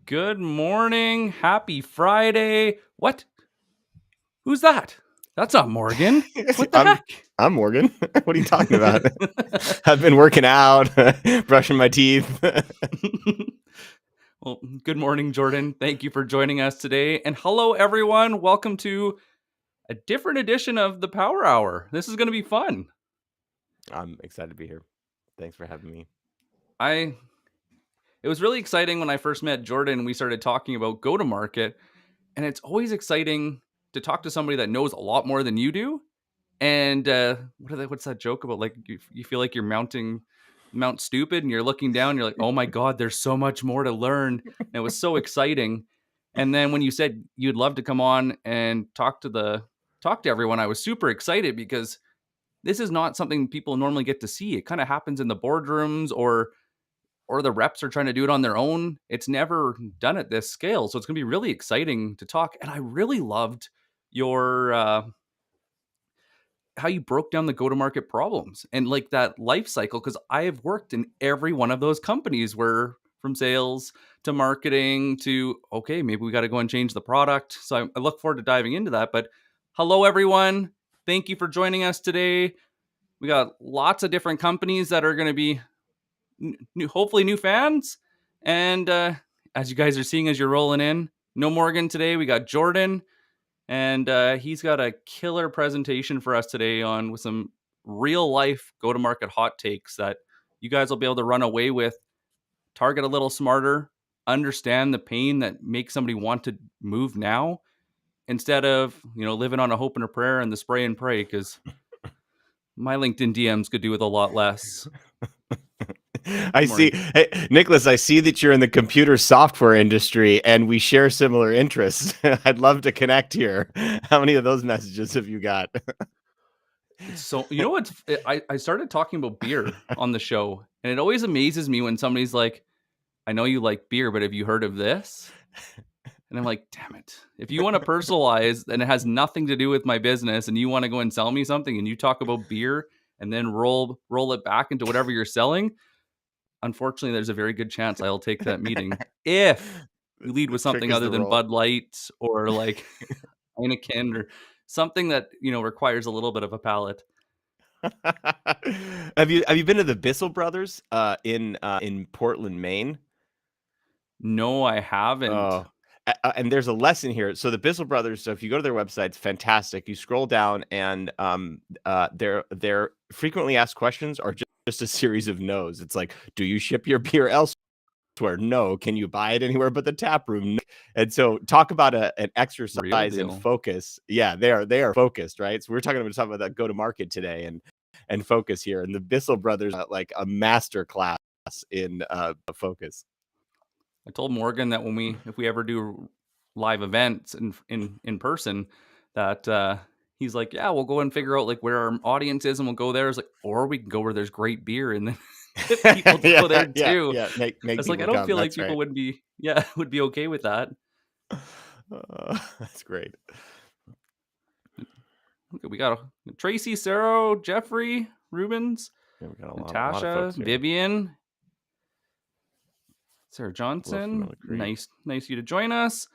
Good morning. Happy Friday. What? Who's that? That's not Morgan. What the heck? I'm Morgan. What are you talking about? I've been working out, brushing my teeth. Well, good morning, Jordan. Thank you for joining us today. And hello, everyone. Welcome to a different edition of the Power Hour. This is going to be fun. I'm excited to be here. Thanks for having me. It was really exciting when I first met Jordan. We started talking about go-to-market, and it's always exciting to talk to somebody that knows a lot more than you do. And what's that joke about? Like you feel like you're Mount Stupid, and you're looking down. And you're like, oh my god, there's so much more to learn. And it was so exciting. And then when you said you'd love to come on and talk to everyone, I was super excited because this is not something people normally get to see. It kind of happens in the boardrooms or the reps are trying to do it on their own. It's never done at this scale. So it's going to be really exciting to talk. And I really loved your how you broke down the go-to-market problems and like that life cycle, because I have worked in every one of those companies where from sales to marketing to, okay, maybe we got to go and change the product. So I look forward to diving into that. But hello, everyone. Thank you for joining us today. We got lots of different companies that are going to be hopefully new fans. And as you guys are seeing as you're rolling in, no Morgan today. We got Jordan. And he's got a killer presentation for us today with some real life go-to-market hot takes that you guys will be able to run away with, target a little smarter, understand the pain that makes somebody want to move now instead of, living on a hope and a prayer and the spray and pray, because my LinkedIn DMs could do with a lot less. I see. Hey, Nicholas, I see that you're in the computer software industry and we share similar interests. I'd love to connect here. How many of those messages have you got? So, I started talking about beer on the show, and it always amazes me when somebody's like, I know you like beer, but have you heard of this? And I'm like, damn it. If you want to personalize and it has nothing to do with my business and you want to go and sell me something and you talk about beer and then roll it back into whatever you're selling, unfortunately, there's a very good chance I'll take that meeting if you lead with something other than Bud Light or like Heineken or something that, requires a little bit of a palate. Have you been to the Bissell Brothers in Portland, Maine? No, I haven't. Oh. And there's a lesson here. So the Bissell Brothers, so if you go to their website, it's fantastic. You scroll down and their frequently asked questions are just a series of no's. It's like, do you ship your beer elsewhere? No. Can you buy it anywhere but the tap room? No. And so talk about an exercise in focus. Yeah, they are focused, right? So we're talking about that go-to-market today and focus here. And the Bissell Brothers are like a master class in focus. I told Morgan that if we ever do live events in person, that he's like, yeah, we'll go and figure out like where our audience is, and we'll go there. It's like, or we can go where there's great beer, and then get people to go there too. Yeah, make it's like I don't feel like people would be okay with that. That's great. Okay, we got Tracy, Sarah, Jeffrey, Rubens, yeah, we got Natasha, Vivian. Sarah Johnson, nice you to join us.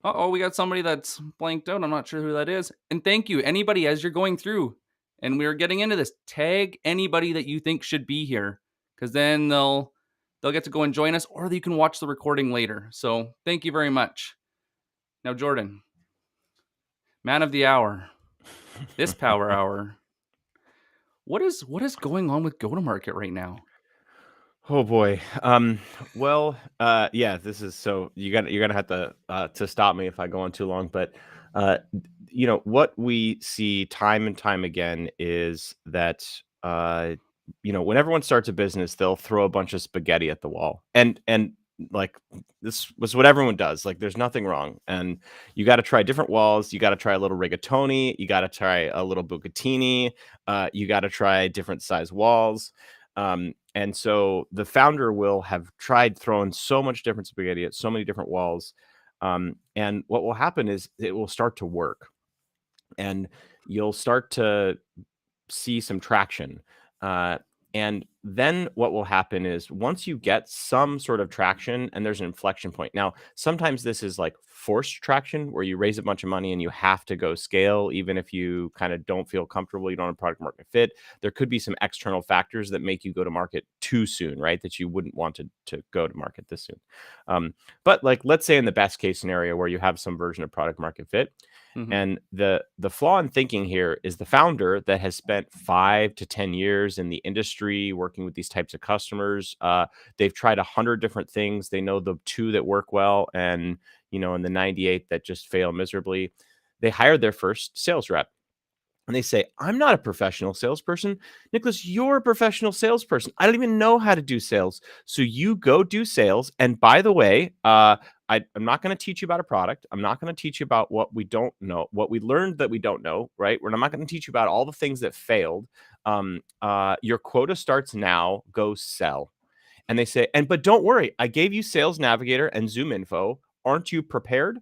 We got somebody that's blanked out. I'm not sure who that is. And thank you, anybody, as you're going through and we're getting into this, tag anybody that you think should be here, because then they'll get to go and join us, or you can watch the recording later. So thank you very much. Now, Jordan, man of the hour, this power hour. What is going on with go-to-market right now? Oh boy. Yeah, this is so you're gonna have to stop me if I go on too long, but what we see time and time again is that when everyone starts a business, they'll throw a bunch of spaghetti at the wall, and like this was what everyone does. Like, there's nothing wrong, and you got to try different walls. You got to try a little rigatoni. You got to try a little bucatini. You got to try different size walls. And so the founder will have tried throwing so much different spaghetti at so many different walls. And what will happen is it will start to work, and you'll start to see some traction. And then what will happen is once you get some sort of traction and there's an inflection point. Now, sometimes this is like forced traction where you raise a bunch of money and you have to go scale, even if you kind of don't feel comfortable, you don't have product market fit. There could be some external factors that make you go to market too soon, right? That you wouldn't want to go to market this soon. But like, let's say in the best case scenario where you have some version of product market fit, Mhm. and the flaw in thinking here is the founder that has spent 5 to 10 years in the industry working with these types of customers. They've tried 100 different things. They know the two that work well, and and the 98 that just fail miserably. They hired their first sales rep and they say, I'm not a professional salesperson. Nicholas, you're a professional salesperson. I don't even know how to do sales. So you go do sales. And by the way, I'm not going to teach you about a product. I'm not going to teach you about what we don't know, what we learned that we don't know, right? I'm not going to teach you about all the things that failed. Your quota starts now. Go sell. And they say, but don't worry, I gave you Sales Navigator and Zoom Info. Aren't you prepared?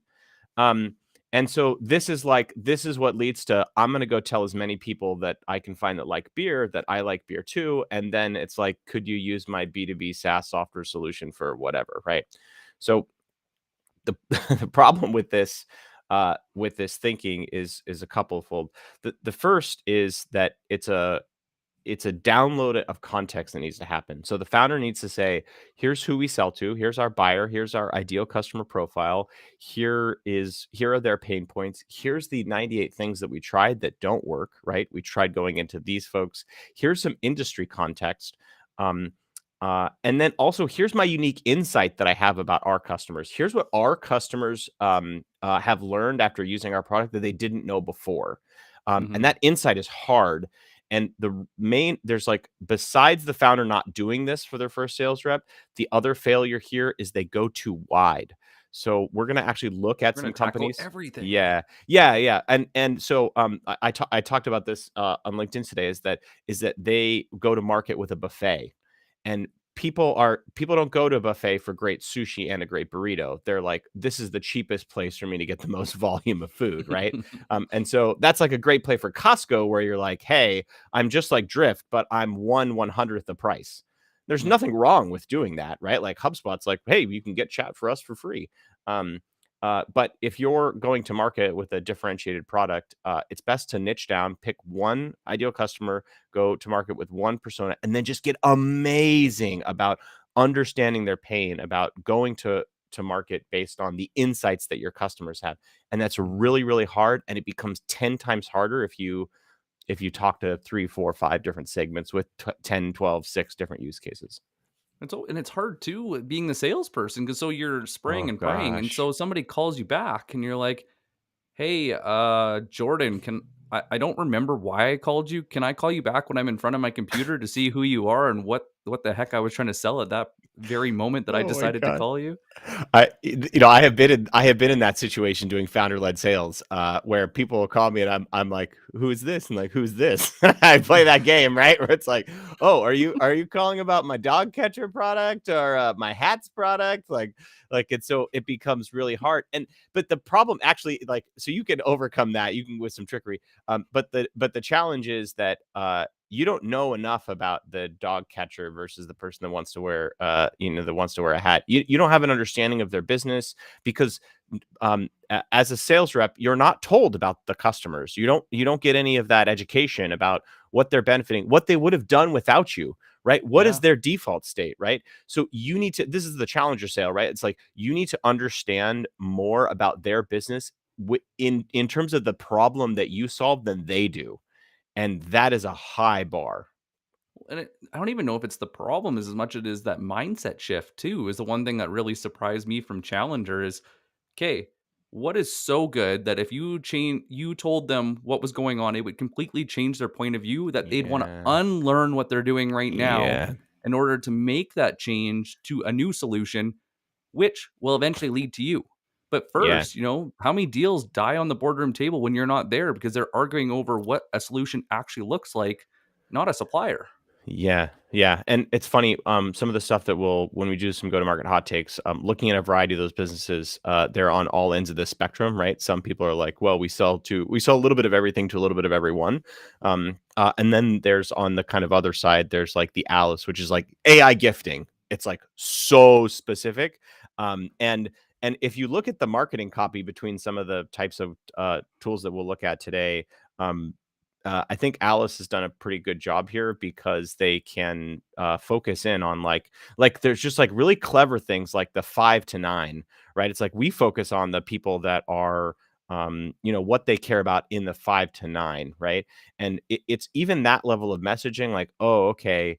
Um, and so this is what leads to I'm going to go tell as many people that I can find that like beer that I like beer too. And then it's like, could you use my B2B SaaS software solution for whatever, right? So the the problem with this thinking is a couple fold. The first is that it's a download of context that needs to happen. So the founder needs to say, here's who we sell to, here's our buyer, here's our ideal customer profile, here are their pain points, here's the 98 things that we tried that don't work, right? We tried going into these folks. Here's some industry context. Um, and then also here's my unique insight that I have about our customers. Here's what our customers have learned after using our product that they didn't know before. And Mhm. that insight is hard. And there's like, besides the founder not doing this for their first sales rep, the other failure here is they go too wide. So we're going to actually look at We're some gonna tackle companies. everything. Yeah, yeah, yeah. And so I talked about this on LinkedIn today. Is that they go to market with a buffet, and people don't go to a buffet for great sushi and a great burrito. They're like, this is the cheapest place for me to get the most volume of food, right? And so that's like a great play for Costco where you're like, hey, I'm just like Drift, but I'm 1/100th the price. There's Yeah. nothing wrong with doing that, right? Like HubSpot's like, hey, you can get chat for us for free. Um, but if you're going to market with a differentiated product, it's best to niche down, pick one ideal customer, go to market with one persona, and then just get amazing about understanding their pain, about going to market based on the insights that your customers have. And that's Mhm. really, really hard. And it becomes 10 times harder if you talk to 3, 4, 5 different segments with 10, 12, 6 different use cases. And it's hard too with being the salesperson because so you're spraying Oh and praying, and gosh. so somebody calls you back, and you're like, "Hey, Jordan, can I don't remember why I called you. Can I call you back when I'm in front of my computer to see who you are and what the heck I was trying to sell at that very moment that I Oh my decided to god. call you?" I have been in that situation doing founder led sales, where people will call me and I'm like, who is this? And like, who's this? I play that game, right? Where it's like, oh, are you calling about my dog catcher product or my hats product? Like it's so it becomes really hard. But the problem actually, like, so you can overcome that. You can with some trickery. But the challenge is that you don't know enough about the dog catcher versus the person that wants to wear that wants to wear a hat. You don't have an understanding of their business because as a sales rep you're not told about the customers. You don't get any of that education about what they're benefiting, what they would have done without you, right? What is Yeah. their default state, right? So you need to, this is the challenger sale, right? It's like you need to understand more about their business in terms of the problem that you solve than they do, and that is a high bar. And I don't even know if it's the problem as much it is that mindset shift too is the one thing that really surprised me from Challenger is, okay, what is so good that if you told them what was going on, it would completely change their point of view that they'd want to Yeah. unlearn what they're doing right now Yeah. in order to make that change to a new solution, which will eventually lead to you. But Yeah. first, how many deals die on the boardroom table when you're not there because they're arguing over what a solution actually looks like, not a supplier. Yeah, yeah, and it's funny, some of the stuff that when we do some go-to-market hot takes, looking at a variety of those businesses, they're on all ends of the spectrum, right? Some people are like, "Well, we sell a little bit of everything to a little bit of everyone." And then there's on the kind of other side, there's like the Alice, which is like AI gifting. It's like so specific, and if you look at the marketing copy between some of the types of tools that we'll look at today, um, I think Alice has done a pretty good job here because they can focus in on there's just like really clever things like the 5 to 9, right? It's like we focus on the people that are what they care about in the 5 to 9, right? And it's even that level of messaging, like, oh, okay,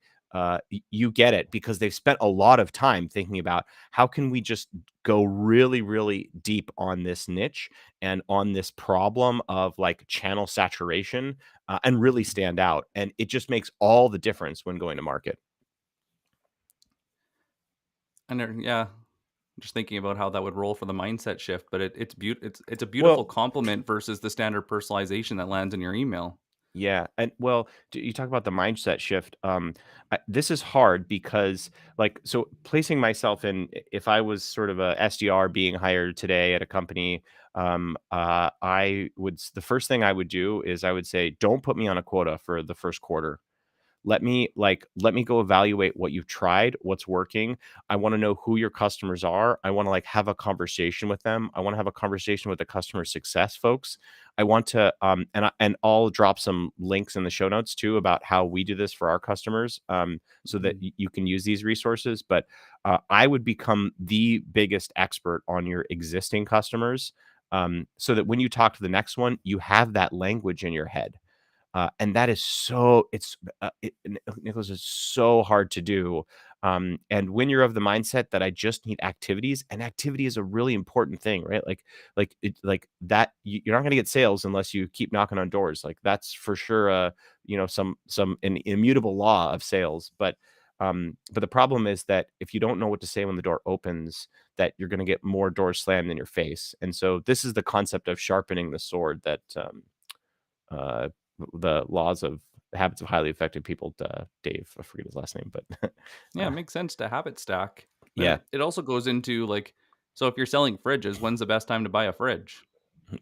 you get it because they've spent a lot of time thinking about how can we just go really, really deep on this niche and on this problem of like channel saturation, and really stand out. And it just makes all the difference when going to market. And yeah, just thinking about how that would roll for the mindset shift, but it's a beautiful Well, compliment versus the standard personalization that lands in your email. yeah, and well, you talk about the mindset shift. This is hard because, like, so placing myself in, if I was sort of a SDR being hired today at a company, the first thing I would do is I would say, don't put me on a quota for the first quarter. Let me go evaluate what you've tried, what's working. I want to know who your customers are. I want to like have a conversation with them. I want to have a conversation with the customer success folks. I want to and I'll drop some links in the show notes too about how we do this for our customers, so that Mhm. you can use these resources. But I would become the biggest expert on your existing customers, so that when you talk to the next one, you have that language in your head. And that is so Nicholas, is so hard to do. And when you're of the mindset that I just need activities, and activity is a really important thing, right? Like that, you're not going to get sales unless you keep knocking on doors. Like that's for sure. Some an immutable law of sales. But the problem is that if you don't know what to say when the door opens, that you're going to get more doors slammed in your face. And so this is the concept of sharpening the sword that uh, the laws of habits of highly effective people. Dave, I forget his last name, but Yeah, it uh, makes sense to habit stack. Then yeah, it also goes into like, so if you're selling fridges, when's the best time to buy a fridge?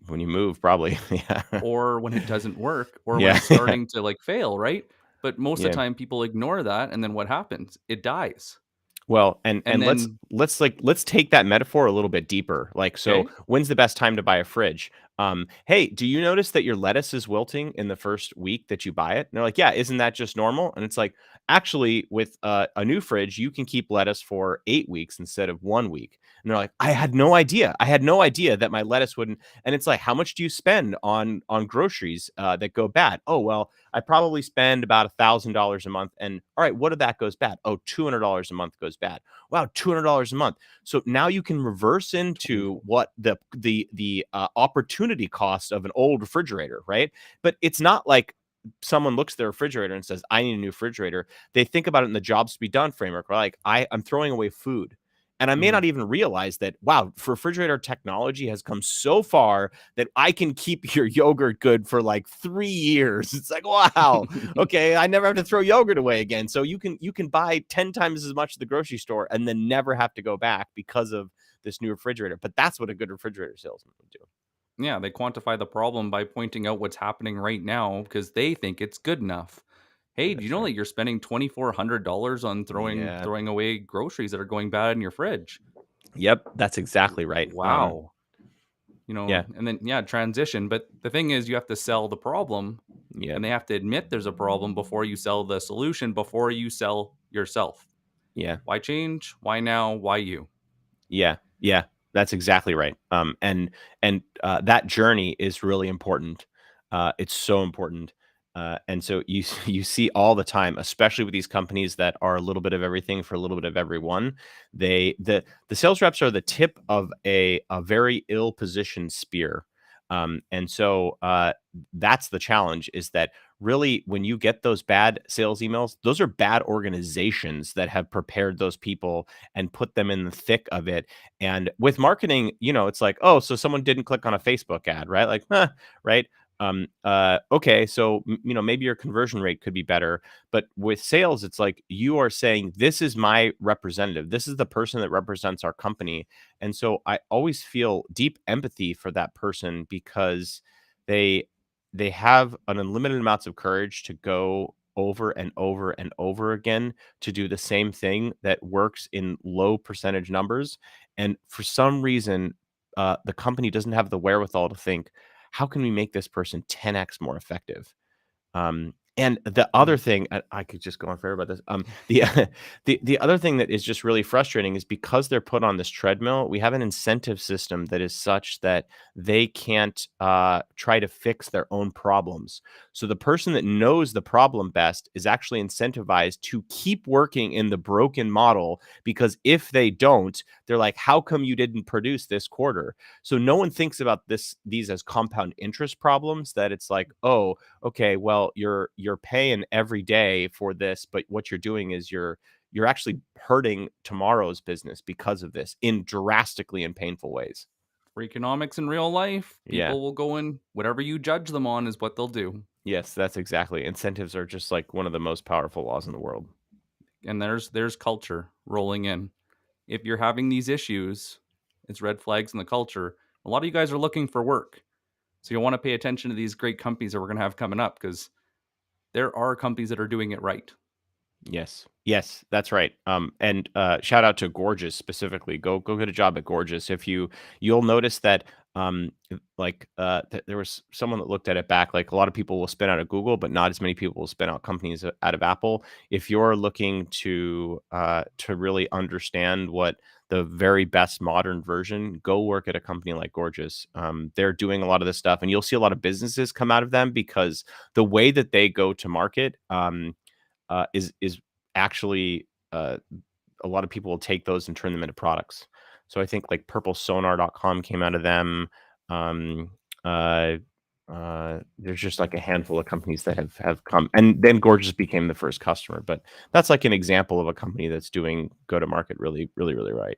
when you move, probably, yeah, Or when it doesn't work, or when yeah, it's starting to like fail, right? But most of the yeah. time people ignore that, and then what happens? It dies. Well, and And let's then let's take that metaphor a little bit deeper. Like, so okay. when's the best time to buy a fridge? Hey, do you notice that your lettuce is wilting in the first week that you buy it? And they're like, yeah, isn't that just normal? And it's like, actually, with a new fridge, you can keep lettuce for 8 weeks instead of 1 week. And they're like, I had no idea. I had no idea that my lettuce wouldn't. And it's like, how much do you spend on groceries that go bad? Oh, well, I probably spend about $1,000 a month. And all right, what if that goes bad? Oh, $200 a month goes bad. Wow, $200 a month. So now you can reverse into what the opportunity cost of an old refrigerator, right? But it's not like someone looks at their refrigerator and says, I need a new refrigerator. They think about it in the jobs to be done framework. Where like, I'm throwing away food. And I may Mhm. not even realize that, wow, refrigerator technology has come so far that I can keep your yogurt good for like 3 years. It's like, wow, okay, I never have to throw yogurt away again. So you can buy 10 times as much at the grocery store and then never have to go back because of this new refrigerator. But that's what a good refrigerator salesman would do. Yeah, they quantify the problem by pointing out what's happening right now because they think it's good enough. Hey, do you That's know right. that you're spending $2,400 on Yeah. throwing away groceries that are going bad in your fridge? Yep. That's exactly right. Wow. Yeah. And then yeah, transition. But the thing is, you have to sell the problem, Yeah. and they have to admit there's a problem before you sell the solution, before you sell yourself. Yeah. Why change? Why now? Why you? Yeah, yeah, that's exactly right. And that journey is really important. It's so important. And so you see all the time, especially with these companies that are a little bit of everything for a little bit of everyone. The sales reps are the tip of a very ill positioned spear. And so that's the challenge, is that really when you get those bad sales emails, those are bad organizations that have prepared those people and put them in the thick of it. And with marketing, it's like, oh, so someone didn't click on a Facebook ad, right? Like, huh, right? Okay, so maybe your conversion rate could be better, but with sales, it's like you are saying, this is my representative, this is the person that represents our company. And so I always feel deep empathy for that person, because they they have an unlimited amounts of courage to go over and over and over again to do the same thing that works in low percentage numbers. And for some reason, the company doesn't have the wherewithal to think, how can we make this person 10x more effective? And the other Mm. thing, I could just go on forever about this. The the other thing that is just really frustrating is, because they're put on this treadmill, we have an incentive system that is such that they can't try to fix their own problems. So the person that knows the problem best is actually incentivized to keep working in the broken model, because if they don't, they're like, how come you didn't produce this quarter? So no one thinks about these as compound interest problems, that it's like, oh, okay, well, you're paying every day for this, but what you're doing is you're actually hurting tomorrow's business because of this in drastically and painful ways. For economics in real life, Yeah. people will go in whatever you judge them on is what they'll do. Yes, that's exactly. Incentives are just like one of the most powerful laws in the world. And there's culture rolling in. If you're having these issues, it's red flags in the culture. A lot of you guys are looking for work. So you'll want to pay attention to these great companies that we're going to have coming up, because there are companies that are doing it right. Yes. Yes, that's right. And shout out to Gorgeous specifically. Go get a job at Gorgeous. You'll notice that there was someone that looked at it back. Like, a lot of people will spin out of Google, but not as many people will spin out companies out of Apple. If you're looking to really understand what the very best modern version, go work at a company like Gorgeous. They're doing a lot of this stuff, and you'll see a lot of businesses come out of them, because the way that they go to market, is actually, a lot of people will take those and turn them into products. So I think like purplesonar.com came out of them. Um, uh, there's just like a handful of companies that have come, and then Gorgeous became the first customer. But that's like an example of a company that's doing go to market really, really, really right.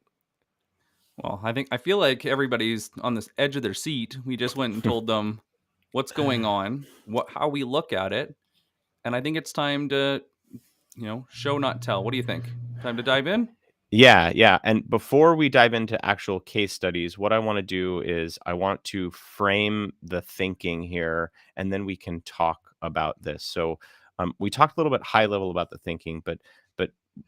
Well, I feel like everybody's on this edge of their seat. We just went and told them what's going on, how we look at it, and I think it's time to, show not tell. What do you think? Time to dive in? Yeah, yeah. And before we dive into actual case studies, what I want to do is I want to frame the thinking here, and then we can talk about this. So, we talked a little bit high level about the thinking, but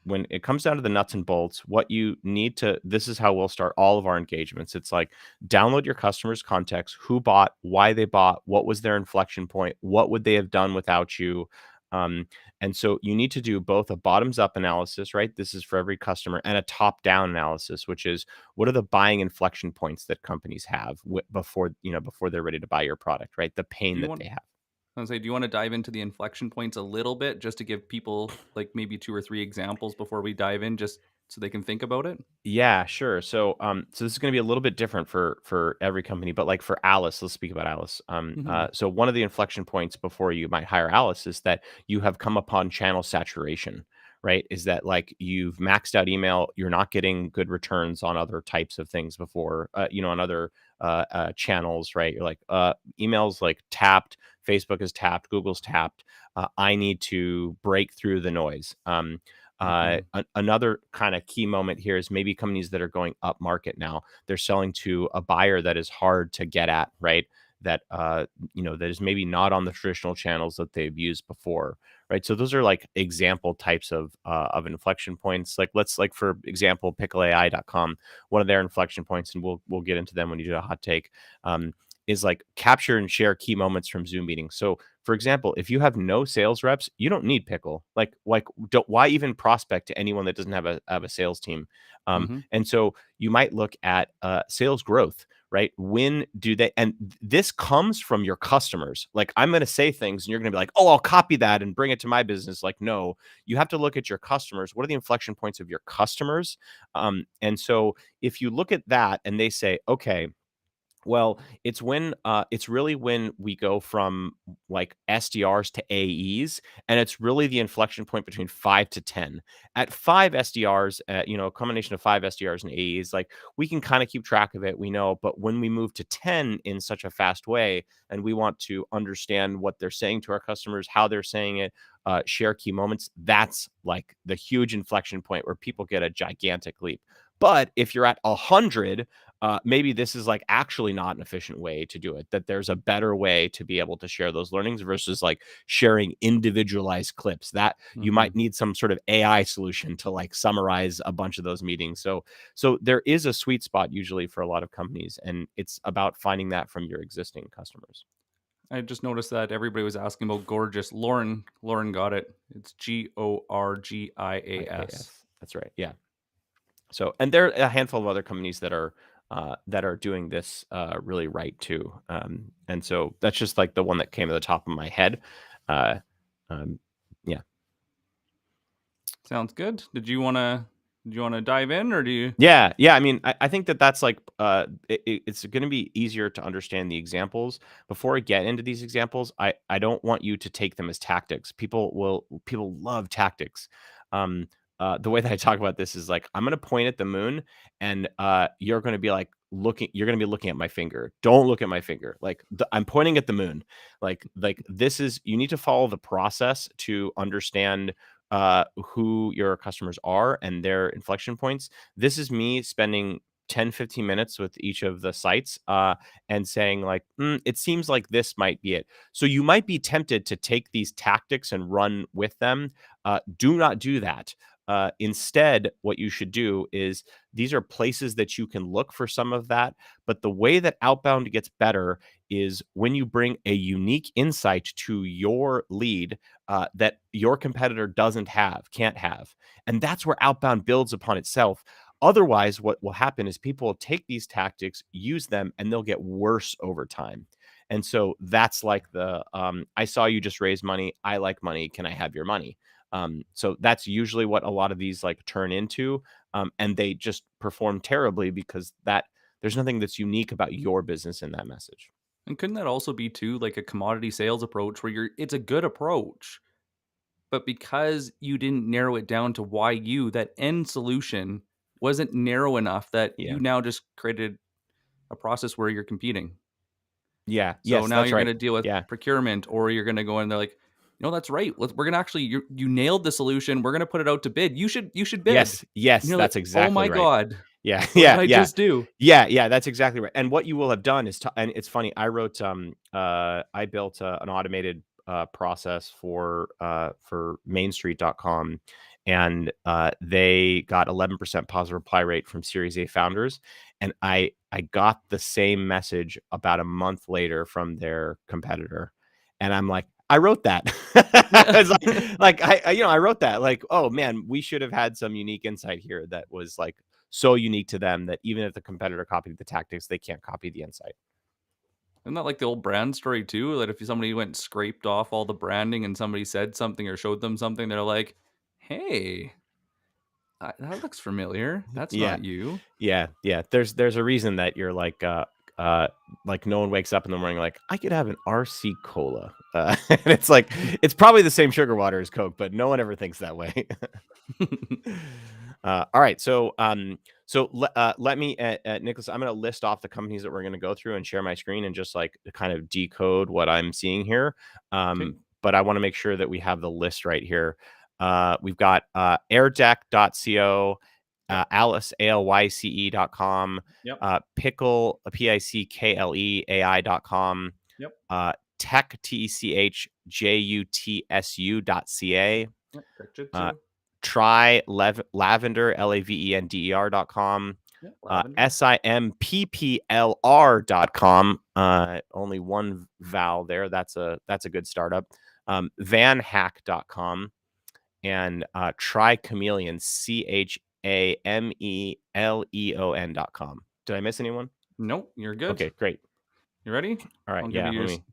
when it comes down to the nuts and bolts, what you need to this is how we'll start all of our engagements. It's like, download your customers' context, who bought, why they bought, what was their inflection point, what would they have done without you. Um, and so you need to do both a bottoms up analysis, right? This is for every customer, and a top down analysis, which is, what are the buying inflection points that companies have before they're ready to buy your product, right? The Do pain you that want? they have. I was say, do you want to dive into the inflection points a little bit, just to give people like maybe two or three examples before we dive in, just so they can think about it? Yeah, sure. So this is going to be a little bit different for every company, but like for Alice, let's speak about Alice. Hmm. So one of the inflection points before you might hire Alice is that you have come upon channel saturation, right? Is that like you've maxed out email, you're not getting good returns on other types of things before, on other channels, right? You're like, emails like tapped, Facebook is tapped, Google's tapped. I need to break through the noise. Hmm. Another kind of key moment here is maybe companies that are going up market now. They're selling to a buyer that is hard to get at, right? That that is maybe not on the traditional channels that they've used before, right? So those are like example types of inflection points. Like, let's, like, for example, pickleai.com, one of their inflection points, and we'll get into them when you do a hot take. Is like, capture and share key moments from Zoom meetings. So, for example, if you have no sales reps, you don't need Pickle. Why even prospect to anyone that doesn't have a sales team? Hmm. And so you might look at sales growth, right? When do they? And this comes from your customers. Like, I'm going to say things, and you're going to be like, "Oh, I'll copy that and bring it to my business." Like, no, you have to look at your customers. What are the inflection points of your customers? And so if you look at that, and they say, "Okay, Well, it's really when we go from like SDRs to AEs, and it's really the inflection point between 5 to 10. At 5 SDRs, a combination of 5 SDRs and AEs, like we can kind of keep track of it, we know, but when we move to 10 in such a fast way, and we want to understand what they're saying to our customers, how they're saying it, share key moments, that's like the huge inflection point where people get a gigantic leap. But if you're at 100, maybe this is like actually not an efficient way to do it, that there's a better way to be able to share those learnings versus like sharing individualized clips that you Hmm. might need some sort of AI solution to like summarize a bunch of those meetings. So there is a sweet spot usually for a lot of companies, and it's about finding that from your existing customers. I just noticed that everybody was asking about gorgeous. Lauren got it. It's Gorgias. IAS. That's right. Yeah. So, and there are a handful of other companies that are doing this really right too. And so that's just like the one that came to the top of my head. Uh, um, yeah, Sounds good. Did you wanna dive in, or do you? yeah. I mean, I think that that's like it's going to be easier to understand the examples. Before I get into these examples, I don't want you to take them as tactics. People love tactics. Um, the way that I talk about this is like I'm going to point at the moon, and you're going to be like looking. You're going to be looking at my finger. Don't look at my finger. Like I'm pointing at the moon. Like this is you need to follow the process to understand who your customers are and their inflection points. This is me spending 10-15 minutes with each of the sites and saying like, it seems like this might be it. So you might be tempted to take these tactics and run with them. Do not do that. Instead, what you should do is these are places that you can look for some of that. But the way that Outbound gets better is when you bring a unique insight to your lead that your competitor can't have. And that's where Outbound builds upon itself. Otherwise, what will happen is people will take these tactics, use them, and they'll get worse over time. And so that's like the I saw you just raise money. I like money. Can I have your money? So that's usually what a lot of these like turn into. And they just perform terribly because that there's nothing that's unique about your business in that message. And couldn't that also be too like a commodity sales approach where it's a good approach, but because you didn't narrow it down to why that end solution wasn't narrow enough that Yeah. you now just created a process where you're competing. Yeah. So Yes, now that's you're going right. to deal with Yeah. procurement, or you're going to go in there like, that's right. We're going to actually, you nailed the solution. We're going to put it out to bid. You should bid. And Yes, you're like, that's oh exactly my right. God, Yeah, what did yeah, I yeah. just do? Yeah, that's exactly right. And what you will have done is and it's funny, I built an automated process for mainstreet.com, and they got 11% positive reply rate from Series A founders, and I got the same message about a month later from their competitor. And I'm like, I wrote that. It's I wrote that like, oh man, we should have had some unique insight here that was like so unique to them that even if the competitor copied the tactics, they can't copy the insight. Isn't that like the old brand story too? That if somebody went and scraped off all the branding and somebody said something or showed them something, they're like, hey, that looks familiar. That's Yeah, not you. yeah. There's a reason that you're uh like no one wakes up in the morning like I could have an RC cola, and it's like it's probably the same sugar water as Coke, but no one ever thinks that way. All right, let me, Nicholas. I'm going to list off the companies that we're going to go through and share my screen and just like kind of decode what I'm seeing here. Okay. But I want to make sure that we have the list right here. We've got airdeck.co, Yep. Alice ALYCE.com, Yep. Pickle PICKLE AI.com, Yep. Tech TECHJUTSU.ca, Yep. Correct it uh, too. try lavender lavender.com, Yep. Lavender. simppl.com, only one vowel there. That's a good startup. vanhack.com, and try chameleon chameleon.com. Did I miss anyone? Nope. You're good. Okay, great. You ready? All right, I'll give yeah, you let yours. me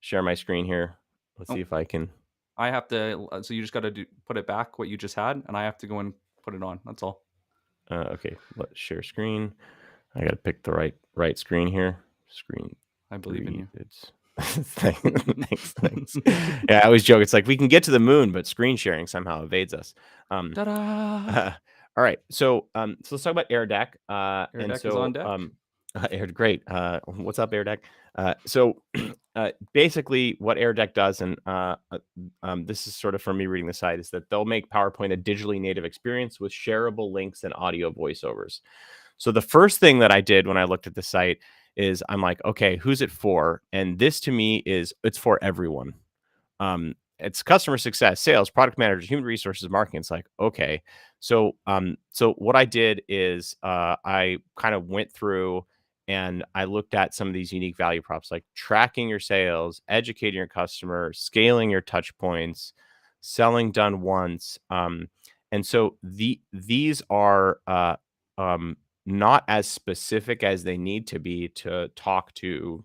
share my screen here. Let's see Oh, if I can. I have to. So you just got to put it back what you just had, and I have to go and put it on. That's all. Okay, let's share screen. I got to pick the right screen here. screen I believe in 3. you. It's thanks. Yeah, I always joke. It's like we can get to the moon, but screen sharing somehow evades us. Um, Ta-da! all right. So let's talk about Air Deck. Air deck is on deck. Air, great. What's up, Air Deck? Basically, what Air Deck does, and this is sort of from me reading the site, is that they'll make PowerPoint a digitally native experience with shareable links and audio voiceovers. So the first thing that I did when I looked at the site is I'm like, okay, who's it for? And this to me is it's for everyone. It's customer success, sales, product managers, human resources, marketing. It's like, okay. So what I did is I kind of went through and I looked at some of these unique value props like tracking your sales, educating your customer, scaling your touch points, selling done once. And so these are um, not as specific as they need to be to talk to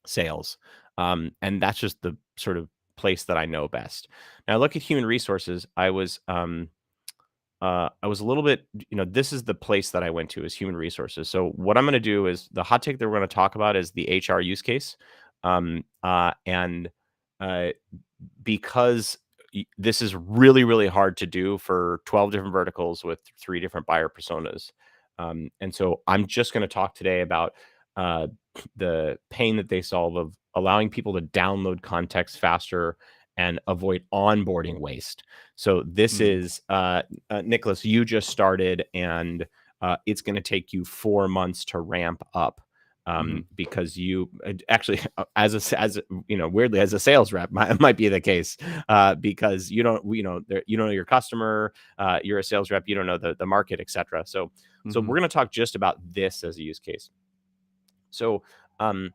sales. And that's just the sort of place that I know best. Now, I look at human resources. I was a little bit, this is the place that I went to is human resources. So what I'm going to do is the hot take that we're going to talk about is the HR use case. And uh, because this is really, really hard to do for 12 different verticals with 3 different buyer personas. And so I'm just going to talk today about uh, the pain that they solve of allowing people to download context faster and avoid onboarding waste. So this Mm. is Nicholas, you just started, and it's going to take you 4 months to ramp up. Mhm. Because you actually, as weirdly, as a sales rep, might be the case, because you don't know your customer, you're a sales rep, you don't know the market, etc. So Mhm. we're going to talk just about this as a use case. So um,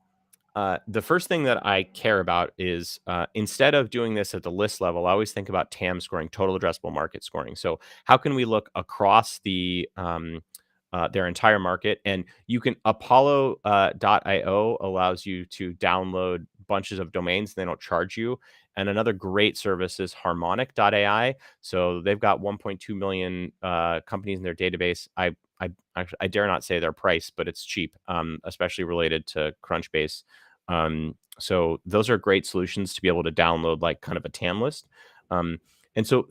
the first thing that I care about is instead of doing this at the list level, I always think about TAM scoring, total addressable market scoring. So how can we look across their entire market? And you can Apollo.io allows you to download bunches of domains. They don't charge you. And another great service is Harmonic.ai. So they've got 1.2 million companies in their database. I dare not say their price, but it's cheap, especially related to Crunchbase. So those are great solutions to be able to download like kind of a TAM list. And so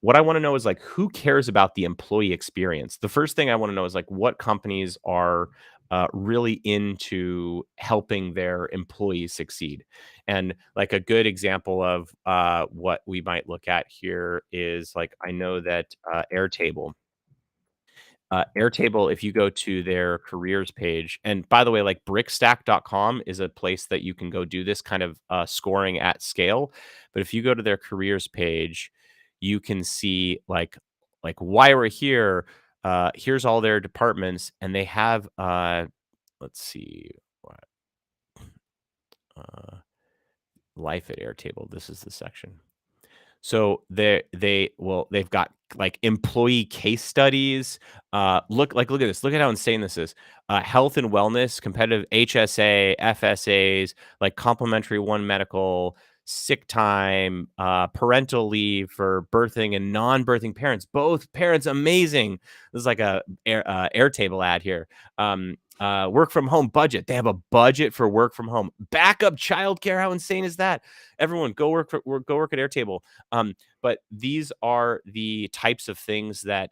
what I want to know is like, who cares about the employee experience? The first thing I want to know is like, what companies are really into helping their employees succeed. And like a good example of what we might look at here is like, I know that Airtable, if you go to their careers page, and by the way, like brickstack.com is a place that you can go do this kind of scoring at scale. But if you go to their careers page, you can see like why we're here. Here's all their departments, and they have let's see, what, uh, life at Airtable. This is the section. So they've got like employee case studies. Look at this. Look at how insane this is. Health and wellness, competitive HSA, FSAs, like complimentary one medical, sick time, parental leave for birthing and non-birthing parents. Both parents, amazing. This is like a Airtable ad here. Work from home budget. They have a budget for work from home. Backup childcare. How insane is that? Everyone, go work at Airtable. But these are the types of things that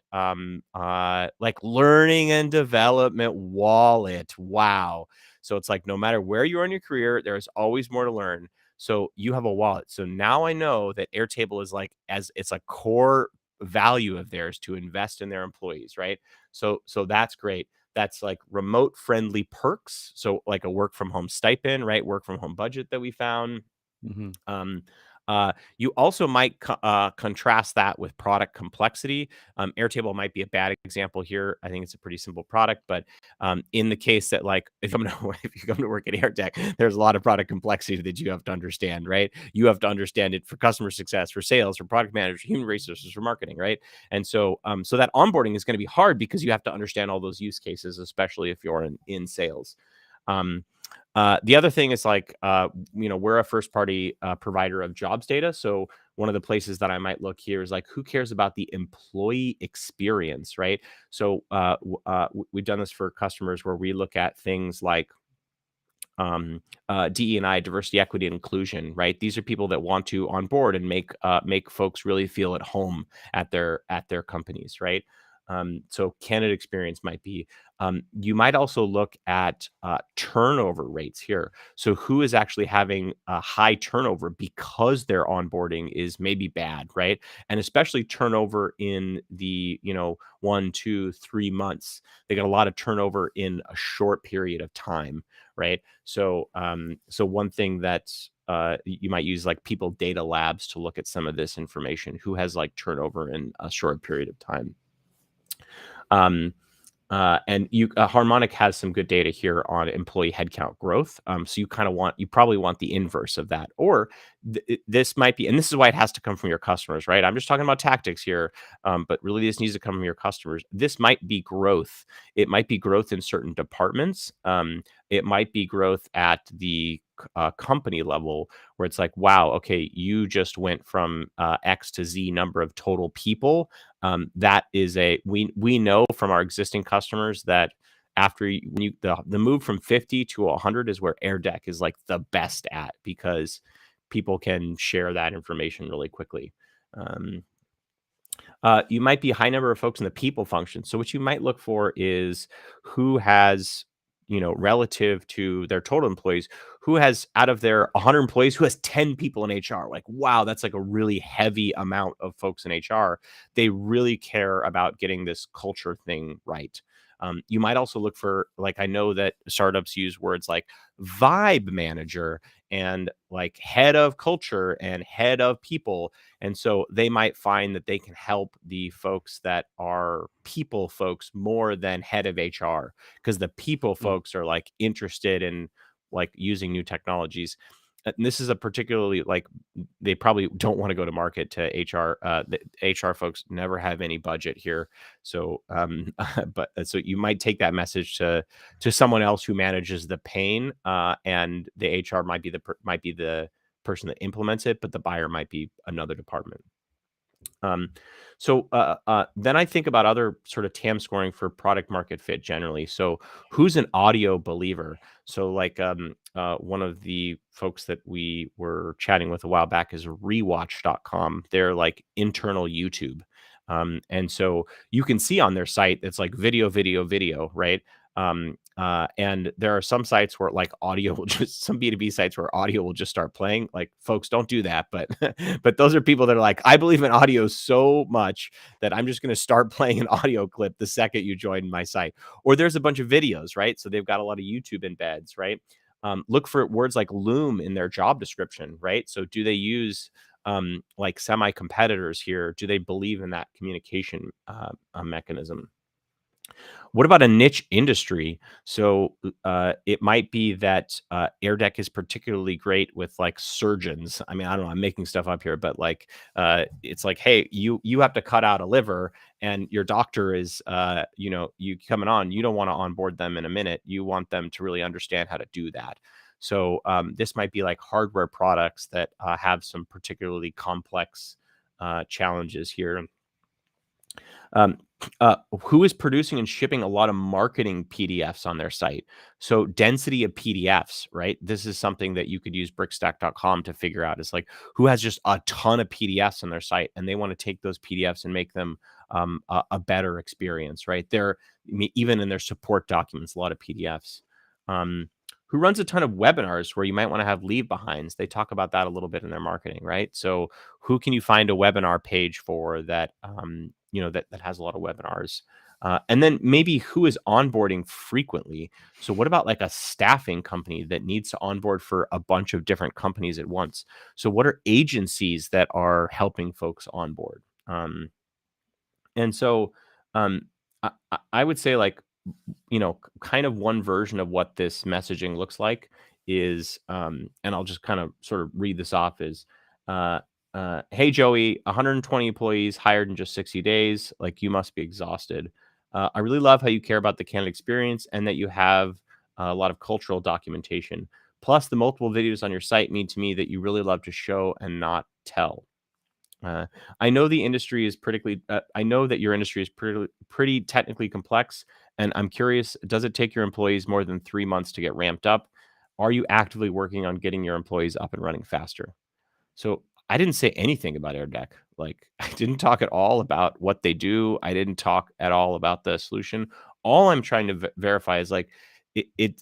like learning and development wallet. Wow. So it's like no matter where you are in your career, there's always more to learn. So you have a wallet. So now I know that Airtable is like as it's a core value of theirs to invest in their employees, right? So that's great. That's like remote friendly perks. So like a work from home stipend, right? Work from home budget that we found. Mhm. um, you also might contrast that with product complexity. Airtable might be a bad example here. I think it's a pretty simple product, but in the case that like if if you come to work at AirTech, there's a lot of product complexity that you have to understand, right? You have to understand it for customer success, for sales, for product managers, human resources, for marketing, right? And so that onboarding is going to be hard because you have to understand all those use cases, especially if you're in sales. Um, the other thing is like, we're a first party provider of jobs data. So one of the places that I might look here is like, who cares about the employee experience, right? So we've done this for customers where we look at things like DE&I, diversity, equity, and inclusion, right? These are people that want to onboard and make folks really feel at home at their companies, right? So candidate experience might be. You might also look at turnover rates here. So who is actually having a high turnover because their onboarding is maybe bad, right? And especially turnover in the 1, 2, 3 months. They got a lot of turnover in a short period of time, right? So one thing that you might use like people data labs to look at some of this information. Who has like turnover in a short period of time? Um, and Harmonic has some good data here on employee headcount growth. So you probably want the inverse of that, or this might be, and this is why it has to come from your customers, right? I'm just talking about tactics here, but really this needs to come from your customers. This might be growth. It might be growth in certain departments. It might be growth at the company level where it's like, wow, okay, you just went from X to Z number of total people. That is we know from our existing customers that after the move from 50 to 100 is where AirDeck is like the best at, because people can share that information really quickly. You might be a high number of folks in the people function. So what you might look for is who has, relative to their total employees, who has out of their 100 employees, who has 10 people in HR. Like, wow, that's like a really heavy amount of folks in HR. They really care about getting this culture thing right. You might also look for, like, I know that startups use words like vibe manager and like head of culture and head of people. And so they might find that they can help the folks that are people folks more than head of HR, because the people Mm. folks are like interested in like using new technologies. And this is a particularly like they probably don't want to go to market to HR. The HR folks never have any budget here, so but so you might take that message to someone else who manages the pain, and the HR might be the person that implements it, but the buyer might be another department. Um, then I think about other sort of TAM scoring for product market fit generally. So who's an audio believer? So like one of the folks that we were chatting with a while back is rewatch.com. They're like internal YouTube. And so you can see on their site, it's like video, video, video, right? And there are some sites where like audio will just some B2B sites where audio will just start playing. Like, folks, don't do that. But but those are people that are like, I believe in audio so much that I'm just going to start playing an audio clip the second you join my site. Or there's a bunch of videos, right? So they've got a lot of YouTube embeds, right? Look for words like Loom in their job description, right? So do they use like semi competitors here? Do they believe in that communication mechanism? What about a niche industry? So it might be that AirDeck is particularly great with like surgeons. I mean, I don't know, I'm making stuff up here, but like it's like, hey, you have to cut out a liver, and your doctor is, you coming on. You don't want to onboard them in a minute. You want them to really understand how to do that. So this might be like hardware products that have some particularly complex challenges here. Um, who is producing and shipping a lot of marketing PDFs on their site? So density of PDFs, right? This is something that you could use brickstack.com to figure out. It's like, who has just a ton of PDFs on their site, and they want to take those PDFs and make them a better experience, right? Even in their support documents, a lot of PDFs. Who runs a ton of webinars where you might want to have leave behinds? They talk about that a little bit in their marketing, right? So who can you find a webinar page for that that has a lot of webinars? And then maybe who is onboarding frequently? So what about like a staffing company that needs to onboard for a bunch of different companies at once? So what are agencies that are helping folks onboard? And so um, I would say like, kind of one version of what this messaging looks like is, and I'll just kind of sort of read this off is, uh, hey, Joey, 120 employees hired in just 60 days. Like, you must be exhausted. I really love how you care about the candidate experience and that you have a lot of cultural documentation. Plus, the multiple videos on your site mean to me that you really love to show and not tell. Uh, I know the industry is I know that your industry is pretty technically complex, and I'm curious, does it take your employees more than 3 months to get ramped up? are you actively working on getting your employees up and running faster? So I didn't say anything about AirDeck. Like I didn't talk at all about what they do. I didn't talk at all about the solution. All I'm trying to verify is like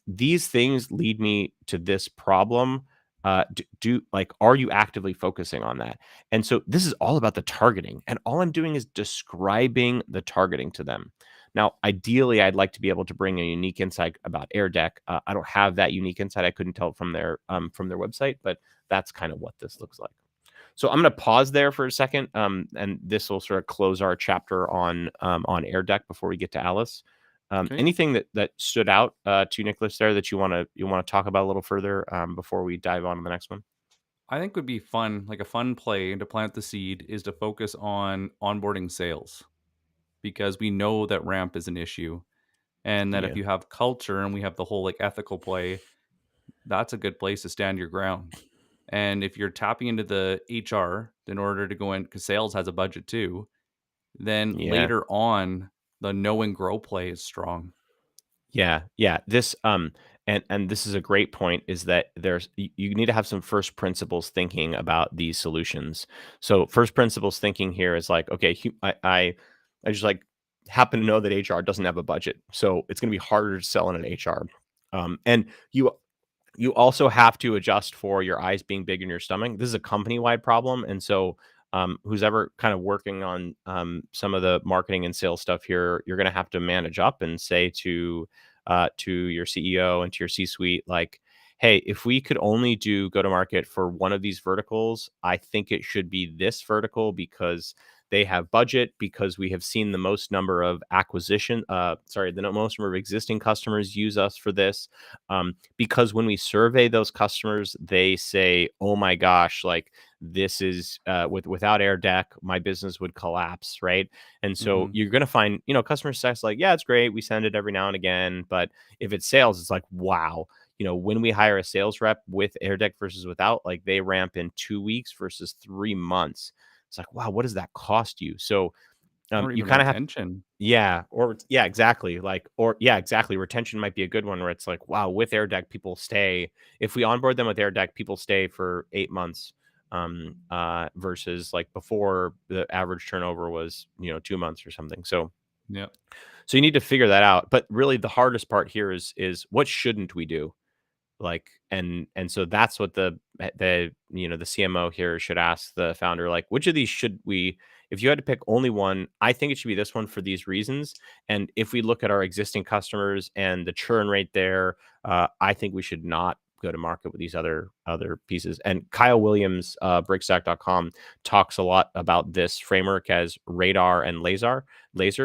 these things lead me to this problem. Like, are you actively focusing on that? And so this is all about the targeting, and all I'm doing is describing the targeting to them. Now, ideally, I'd like to be able to bring a unique insight about AirDeck. I don't have that unique insight. I couldn't tell from their website, but that's kind of what this looks like. So I'm going to pause there for a second, and this will sort of close our chapter on AirDeck before we get to Alice. Okay. Anything that stood out to you, Nicholas, there that you want to talk about a little further before we dive on to the next one? I think would be fun, like a fun play to plant the seed is to focus on onboarding sales because we know that ramp is an issue. And that if Yeah, you have culture and we have the whole like ethical play, that's a good place to stand your ground. And if you're tapping into the HR in order to go in, because sales has a budget too, then yeah. later on, the know and grow play is strong. Yeah, yeah. And this is a great point, is that you need to have some first principles thinking about these solutions. So first principles thinking here is like, okay, I just like happen to know that HR doesn't have a budget, so it's going to be harder to sell in an HR. And you also have to adjust for your eyes being big in your stomach. This is a company wide problem. And so, who's ever kind of working on some of the marketing and sales stuff here, you're going to have to manage up and say to your CEO and to your C suite, like, hey, if we could only do go to market for one of these verticals, I think it should be this vertical because they have budget, because we have seen the most number of most number of existing customers use us for this, because when we survey those customers, they say, "Oh my gosh, like this is without Air Deck, my business would collapse," right? And so Hmm. you're going to find, customer success like, "Yeah, it's great. We send it every now and again," but if it's sales, it's like, "Wow." When we hire a sales rep with Air Deck versus without, like they ramp in 2 weeks versus 3 months. It's like, wow, what does that cost you? So Or you even kind of have retention. yeah, or yeah, exactly. Exactly. Retention might be a good one where it's like, wow, with Air Deck, people stay. If we onboard them with Air Deck, people stay for 8 months. Versus like before the average turnover was, 2 months or something. Yeah. So you need to figure that out. But really the hardest part here is what shouldn't we do? Like, and so that's what the CMO here should ask the founder, like, which of these should we, if you had to pick only one, I think it should be this one for these reasons. And if we look at our existing customers and the churn rate there, I think we should not go to market with these other pieces. And Kyle Williams, brickstack.com, talks a lot about this framework as radar and laser.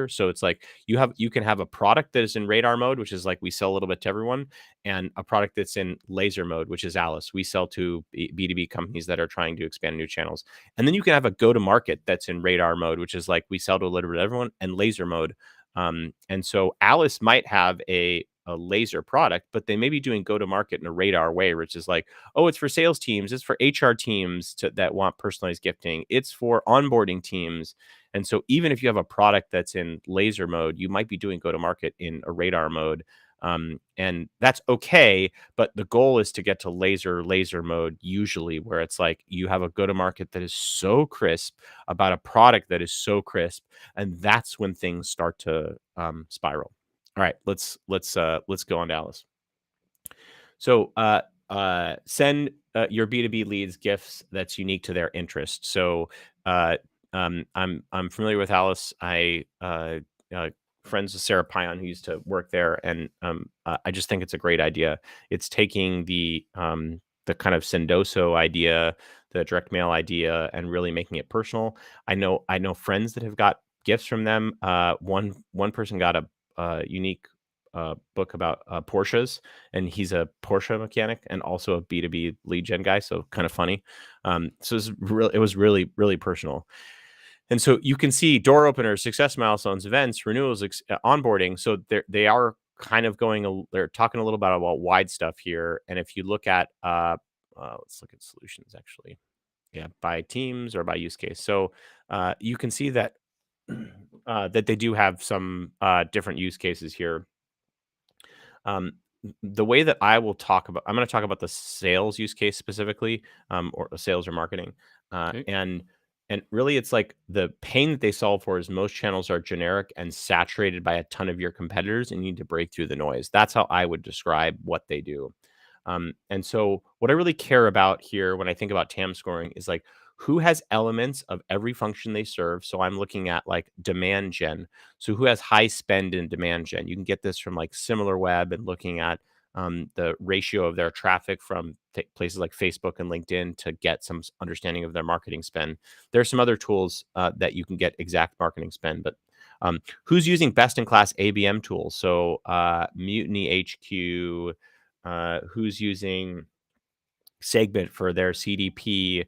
So it's like you can have a product that is in radar mode, which is like we sell a little bit to everyone, and a product that's in laser mode, which is Alice. We sell to B2B companies that are trying to expand new channels. And then you can have a go to market that's in radar mode, which is like we sell to a little bit of everyone, and laser mode. And so Alice might have a laser product, but they may be doing go to market in a radar way, which is like, oh, it's for sales teams, it's for HR teams that want personalized gifting, it's for onboarding teams. And so even if you have a product that's in laser mode, you might be doing go to market in a radar mode. And that's okay, but the goal is to get to laser mode, usually where it's like you have a go to market that is so crisp about a product that is so crisp, and that's when things start to spiral. All right, let's go on to Alice. So send your B2B leads gifts that's unique to their interest. So I'm familiar with Alice. Uh, friends with Sarah Pion, who used to work there, and I just think it's a great idea. It's taking the kind of Sendoso idea, the direct mail idea, and really making it personal. I know friends that have got gifts from them. One person got a unique book about Porsches, and he's a Porsche mechanic and also a B2B lead gen guy. So kind of funny. It was really, really personal. And so you can see door openers, success milestones, events, renewals, onboarding. So they are kind of they're talking a little bit about wide stuff here. And if you look at, let's look at solutions actually. Yeah, by teams or by use case. So you can see that that they do have some different use cases here. the way that I will talk about, I'm going to talk about the sales use case specifically, or sales or marketing, Okay. and really it's like the pain that they solve for is most channels are generic and saturated by a ton of your competitors, and you need to break through the noise. That's how I would describe what they do. And so what I really care about here when I think about TAM scoring is like who has elements of every function they serve. So I'm looking at like demand gen. So who has high spend in demand gen? You can get this from like SimilarWeb and looking at the ratio of their traffic from places like Facebook and LinkedIn to get some understanding of their marketing spend. There are some other tools that you can get exact marketing spend, but who's using best in class ABM tools? So Mutiny HQ, who's using Segment for their CDP,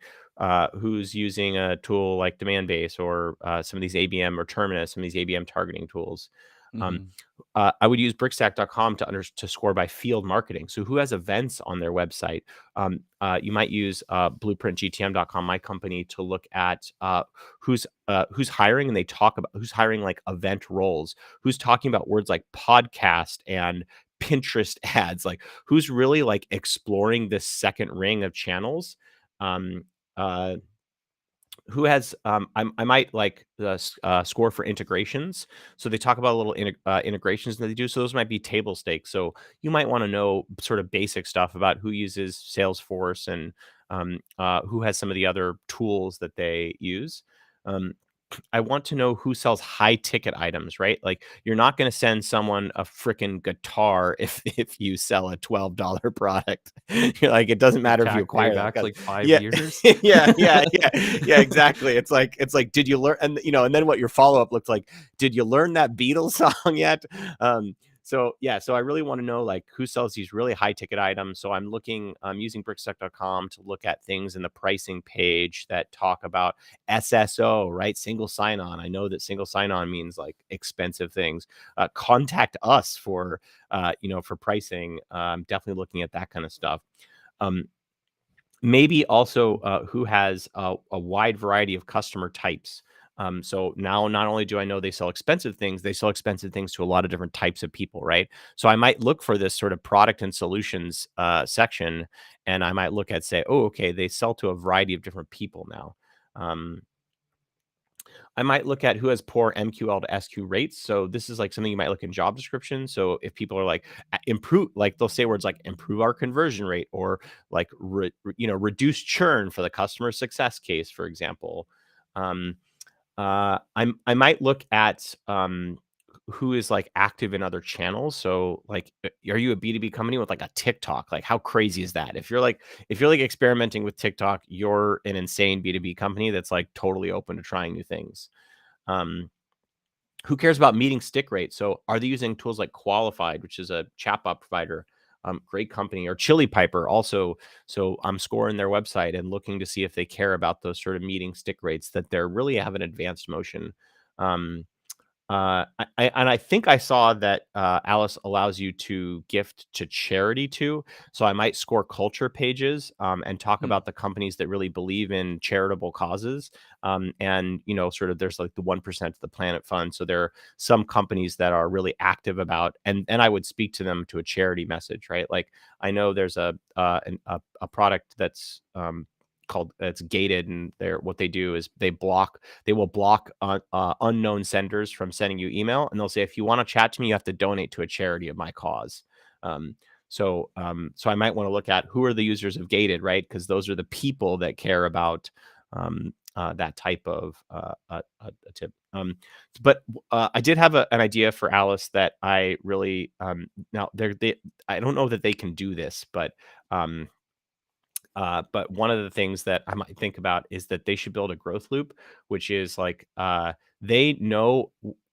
who's using a tool like Demandbase or some of these ABM or Terminus, some of these ABM targeting tools. Um, Mhm. I would use brickstack.com to score by field marketing. So who has events on their website? You might use blueprintgtm.com, my company, to look at who's hiring, and they talk about who's hiring like event roles, who's talking about words like podcast and Pinterest ads, like who's really like exploring this second ring of channels. Um, uh, who has I might like the score for integrations. So they talk about little integrations that they do. So those might be table stakes. So you might want to know sort of basic stuff about who uses Salesforce and who has some of the other tools that they use. Um, I want to know who sells high ticket items, right? Like you're not going to send someone a freaking guitar if you sell a $12 product. You're like, it doesn't The matter if you CAC acquire that payback's because like 5 yeah, years. yeah, exactly. It's like, did you learn? And and then what your follow up looks like? Did you learn that Beatles song yet? So yeah, so I really want to know like who sells these really high ticket items. So I'm using brickstack.com to look at things in the pricing page that talk about SSO, right? Single sign on. I know that single sign on means like expensive things. Contact us for, for pricing. I'm definitely looking at that kind of stuff. Um, Maybe also who has a wide variety of customer types. So now not only do I know they sell expensive things, they sell expensive things to a lot of different types of people, right? So I might look for this sort of product and solutions section, and I might look at say, oh, okay, they sell to a variety of different people now. Um, I might look at who has poor MQL to SQ rates. So this is like something you might look in job description. So if people are like improve, like they'll say words like improve our conversion rate or like reduce churn for the customer success case, for example. Um, I might look at who is like active in other channels. So like, are you a B2B company with like a TikTok? Like, how crazy is that? If you're like experimenting with TikTok, you're an insane B2B company that's like totally open to trying new things. Um, who cares about meeting stick rate? So are they using tools like Qualified, which is a chatbot provider? Great company, or Chili Piper also. So I'm scoring their website and looking to see if they care about those sort of meeting stick rates, that they're really have an advanced motion. Um, and I think I saw that Alice allows you to gift to charity too. So I might score culture pages and talk Hmm. about the companies that really believe in charitable causes. And sort of there's like the 1% of the Planet Fund. So there are some companies that are really active about, and I would speak to them to a charity message, right? Like I know there's a product that's called, it's gated, and what they do is they will block unknown senders from sending you email, and they'll say, if you want to chat to me, you have to donate to a charity of my cause. Um, so I might want to look at who are the users of gated, right? Because those are the people that care about that type of a tip. But I did have an idea for Alice that I really now I don't know that they can do this, but one of the things that I might think about is that they should build a growth loop, which is like they know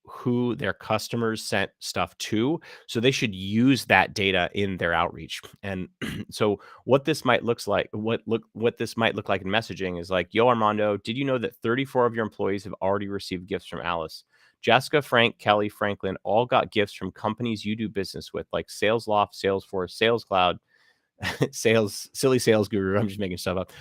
who their customers sent stuff to, so they should use that data in their outreach. And so what this might look like in messaging is like, yo, Armando, did you know that 34 of your employees have already received gifts from Alice? Jessica, Frank, Kelly, Franklin all got gifts from companies you do business with, like SalesLoft, Salesforce, Sales Cloud. silly sales guru. I'm just making stuff up.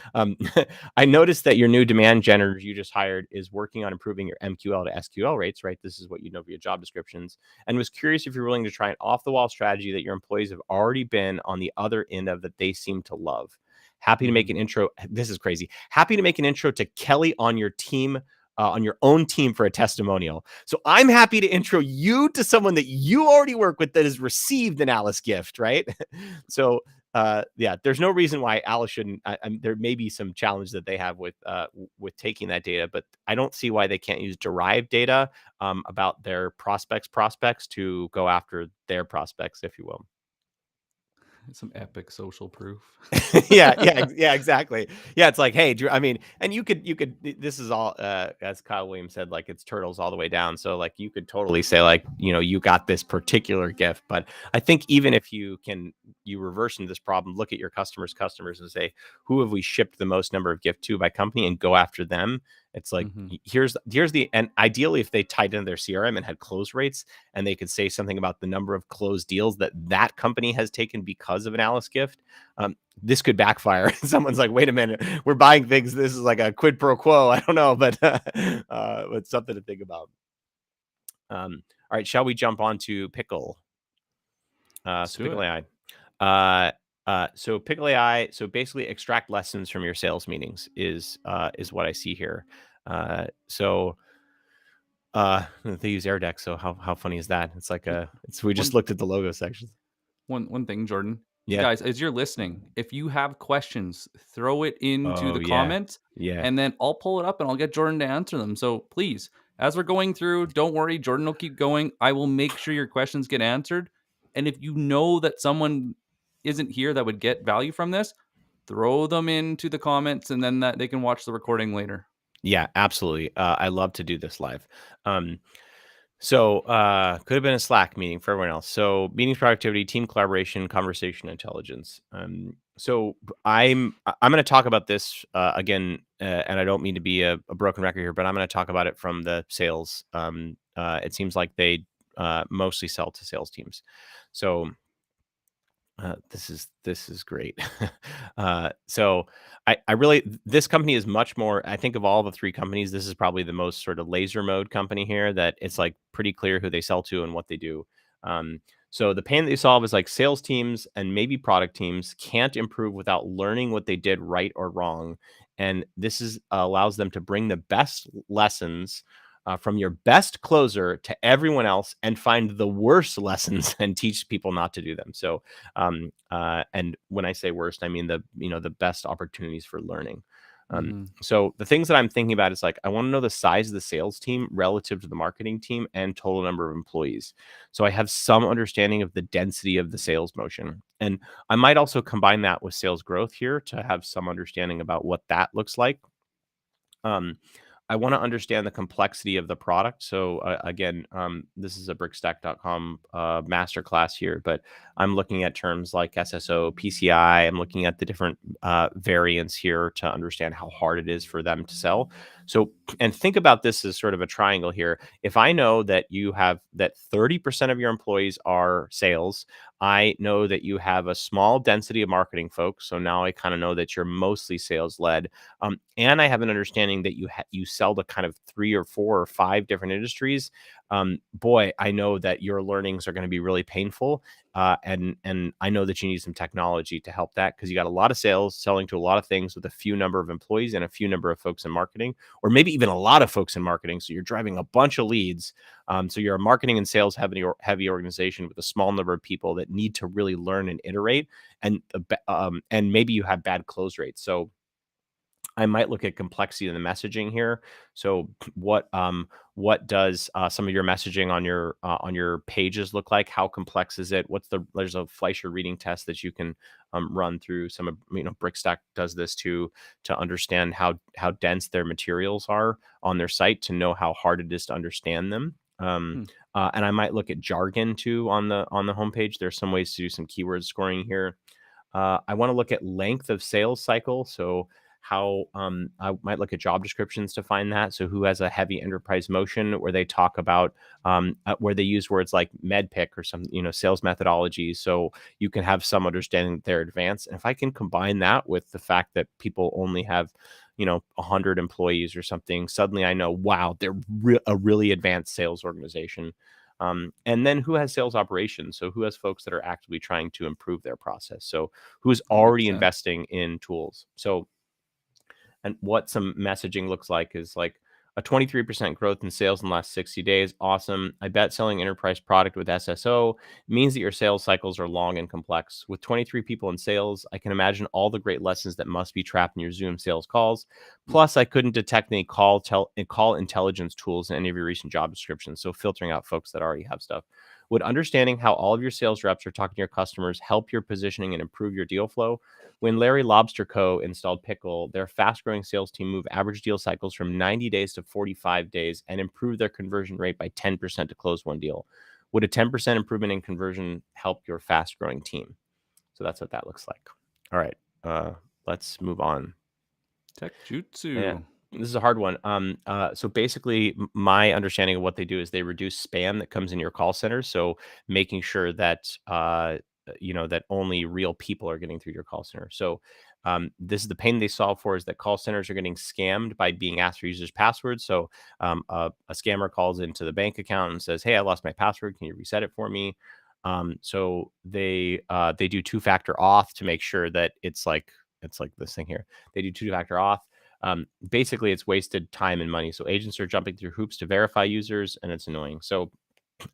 I noticed that your new demand generator you just hired is working on improving your MQL to SQL rates, right? This is what you know via job descriptions. And was curious if you're willing to try an off the wall strategy that your employees have already been on the other end of that they seem to love. Happy to make Mhm. an intro. This is crazy. Happy to make an intro to Kelly on your team, on your own team for a testimonial. So I'm happy to intro you to someone that you already work with that has received an Alice gift, right? So yeah, there's no reason why Alice shouldn't. There may be some challenge that they have with taking that data, but I don't see why they can't use derived data about their prospects to go after their prospects, if you will. Some epic social proof. Yeah, exactly. Yeah, it's like, hey, I mean, and you could. This is all, as Kyle Williams said, like it's turtles all the way down. So like you could totally say like, you got this particular gift, but I think even if you reverse into this problem, look at your customers and say, who have we shipped the most number of gift to by company, and go after them. It's like Mhm. here's the, and ideally if they tied into their CRM and had close rates, and they could say something about the number of closed deals that company has taken because of an Alice gift. This could backfire. Someone's like, wait a minute, we're buying things. This is like a quid pro quo. I don't know, but it's something to think about. All right, shall we jump on to Pickle? Let's So do Pickle it. AI. So Pickle AI. So basically, extract lessons from your sales meetings is what I see here. So they use AirDeck. So how funny is that? It's like Hey, we just one looked at the logo section. one thing, Jordan. Yeah. Guys, as you're listening, if you have questions, throw it into Oh the yeah. comments Yeah. and then I'll pull it up and I'll get Jordan to answer them. So please, as we're going through, don't worry, Jordan will keep going. I will make sure your questions get answered. And if you know that someone isn't here that would get value from this, throw them into the comments and then that they can watch the recording later. Yeah, absolutely. I love to do this live. Um, so could have been a Slack meeting for everyone else. So meetings, productivity, team collaboration, conversation intelligence. I'm going to talk about this again, and I don't mean to be a broken record here, but I'm going to talk about it from the sales. It seems like they mostly sell to sales teams. So this is great. So I really, this company is much more. I think of all the three companies, this is probably the most sort of laser mode company here. That it's like pretty clear who they sell to and what they do. So the pain that they solve is like sales teams and maybe product teams can't improve without learning what they did right or wrong, and this is allows them to bring the best lessons from your best closer to everyone else and find the worst lessons and teach people not to do them. So, and when I say worst, I mean the best opportunities for learning. Mhm. So the things that I'm thinking about is like I want to know the size of the sales team relative to the marketing team and total number of employees. So I have some understanding of the density of the sales motion. And I might also combine that with sales growth here to have some understanding about what that looks like. Um, I want to understand the complexity of the product. So again, this is a brickstack.com masterclass here, but I'm looking at terms like SSO, PCI. I'm looking at the different variants here to understand how hard it is for them to sell. So, and think about this as sort of a triangle here. If I know that you have that 30% of your employees are sales, I know that you have a small density of marketing folks. So now I kind of know that you're mostly sales led, and I have an understanding that you sell to kind of 3 or 4 or 5 different industries. Boy, I know that your learnings are going to be really painful, and I know that you need some technology to help that because you got a lot of sales selling to a lot of things with a few number of employees and a few number of folks in marketing, or maybe even a lot of folks in marketing. So you're driving a bunch of leads. So you're a marketing and sales heavy organization with a small number of people that need to really learn and iterate, and maybe you have bad close rates. So I might look at complexity in the messaging here. So what does some of your messaging on your pages look like? How complex is it? There's a Fleischer reading test that you can run through. Some of Brickstack does this to understand how dense their materials are on their site to know how hard it is to understand them. Hmm. And I might look at jargon too on the homepage. There's some ways to do some keyword scoring here. I want to look at length of sales cycle. So how I might look at job descriptions to find that. So who has a heavy enterprise motion where they talk about where they use words like medpick or some, sales methodology. So you can have some understanding that they're advanced. And if I can combine that with the fact that people only have 100 employees or something, suddenly I know, wow, they're a really advanced sales organization. And then who has sales operations? So who has folks that are actively trying to improve their process? So who's That makes already sense. investing in tools? So, and what some messaging looks like is like a 23% growth in sales in the last 60 days. Awesome. I bet selling enterprise product with SSO means that your sales cycles are long and complex. With 23 people in sales, I can imagine all the great lessons that must be trapped in your Zoom sales calls. Plus, I couldn't detect any call intelligence tools in any of your recent job descriptions. So filtering out folks that already have stuff. Would understanding how all of your sales reps are talking to your customers help your positioning and improve your deal flow? When Larry Lobster Co. installed Pickle, their fast growing sales team moved average deal cycles from 90 days to 45 days and improved their conversion rate by 10% to close one deal. Would a 10% improvement in conversion help your fast growing team? So that's what that looks like. All right. Let's move on. Tech Yeah. jutsu. This is a hard one. So basically, my understanding of what they do is they reduce spam that comes in your call center. So making sure that that only real people are getting through your call center. So this is the pain they solve for, is that call centers are getting scammed by being asked for users' passwords. So a scammer calls into the bank account and says, "Hey, I lost my password. Can you reset it for me?" So they do two-factor auth to make sure that it's like this thing here. They do two-factor auth. Basically, it's wasted time and money. So agents are jumping through hoops to verify users, and it's annoying. So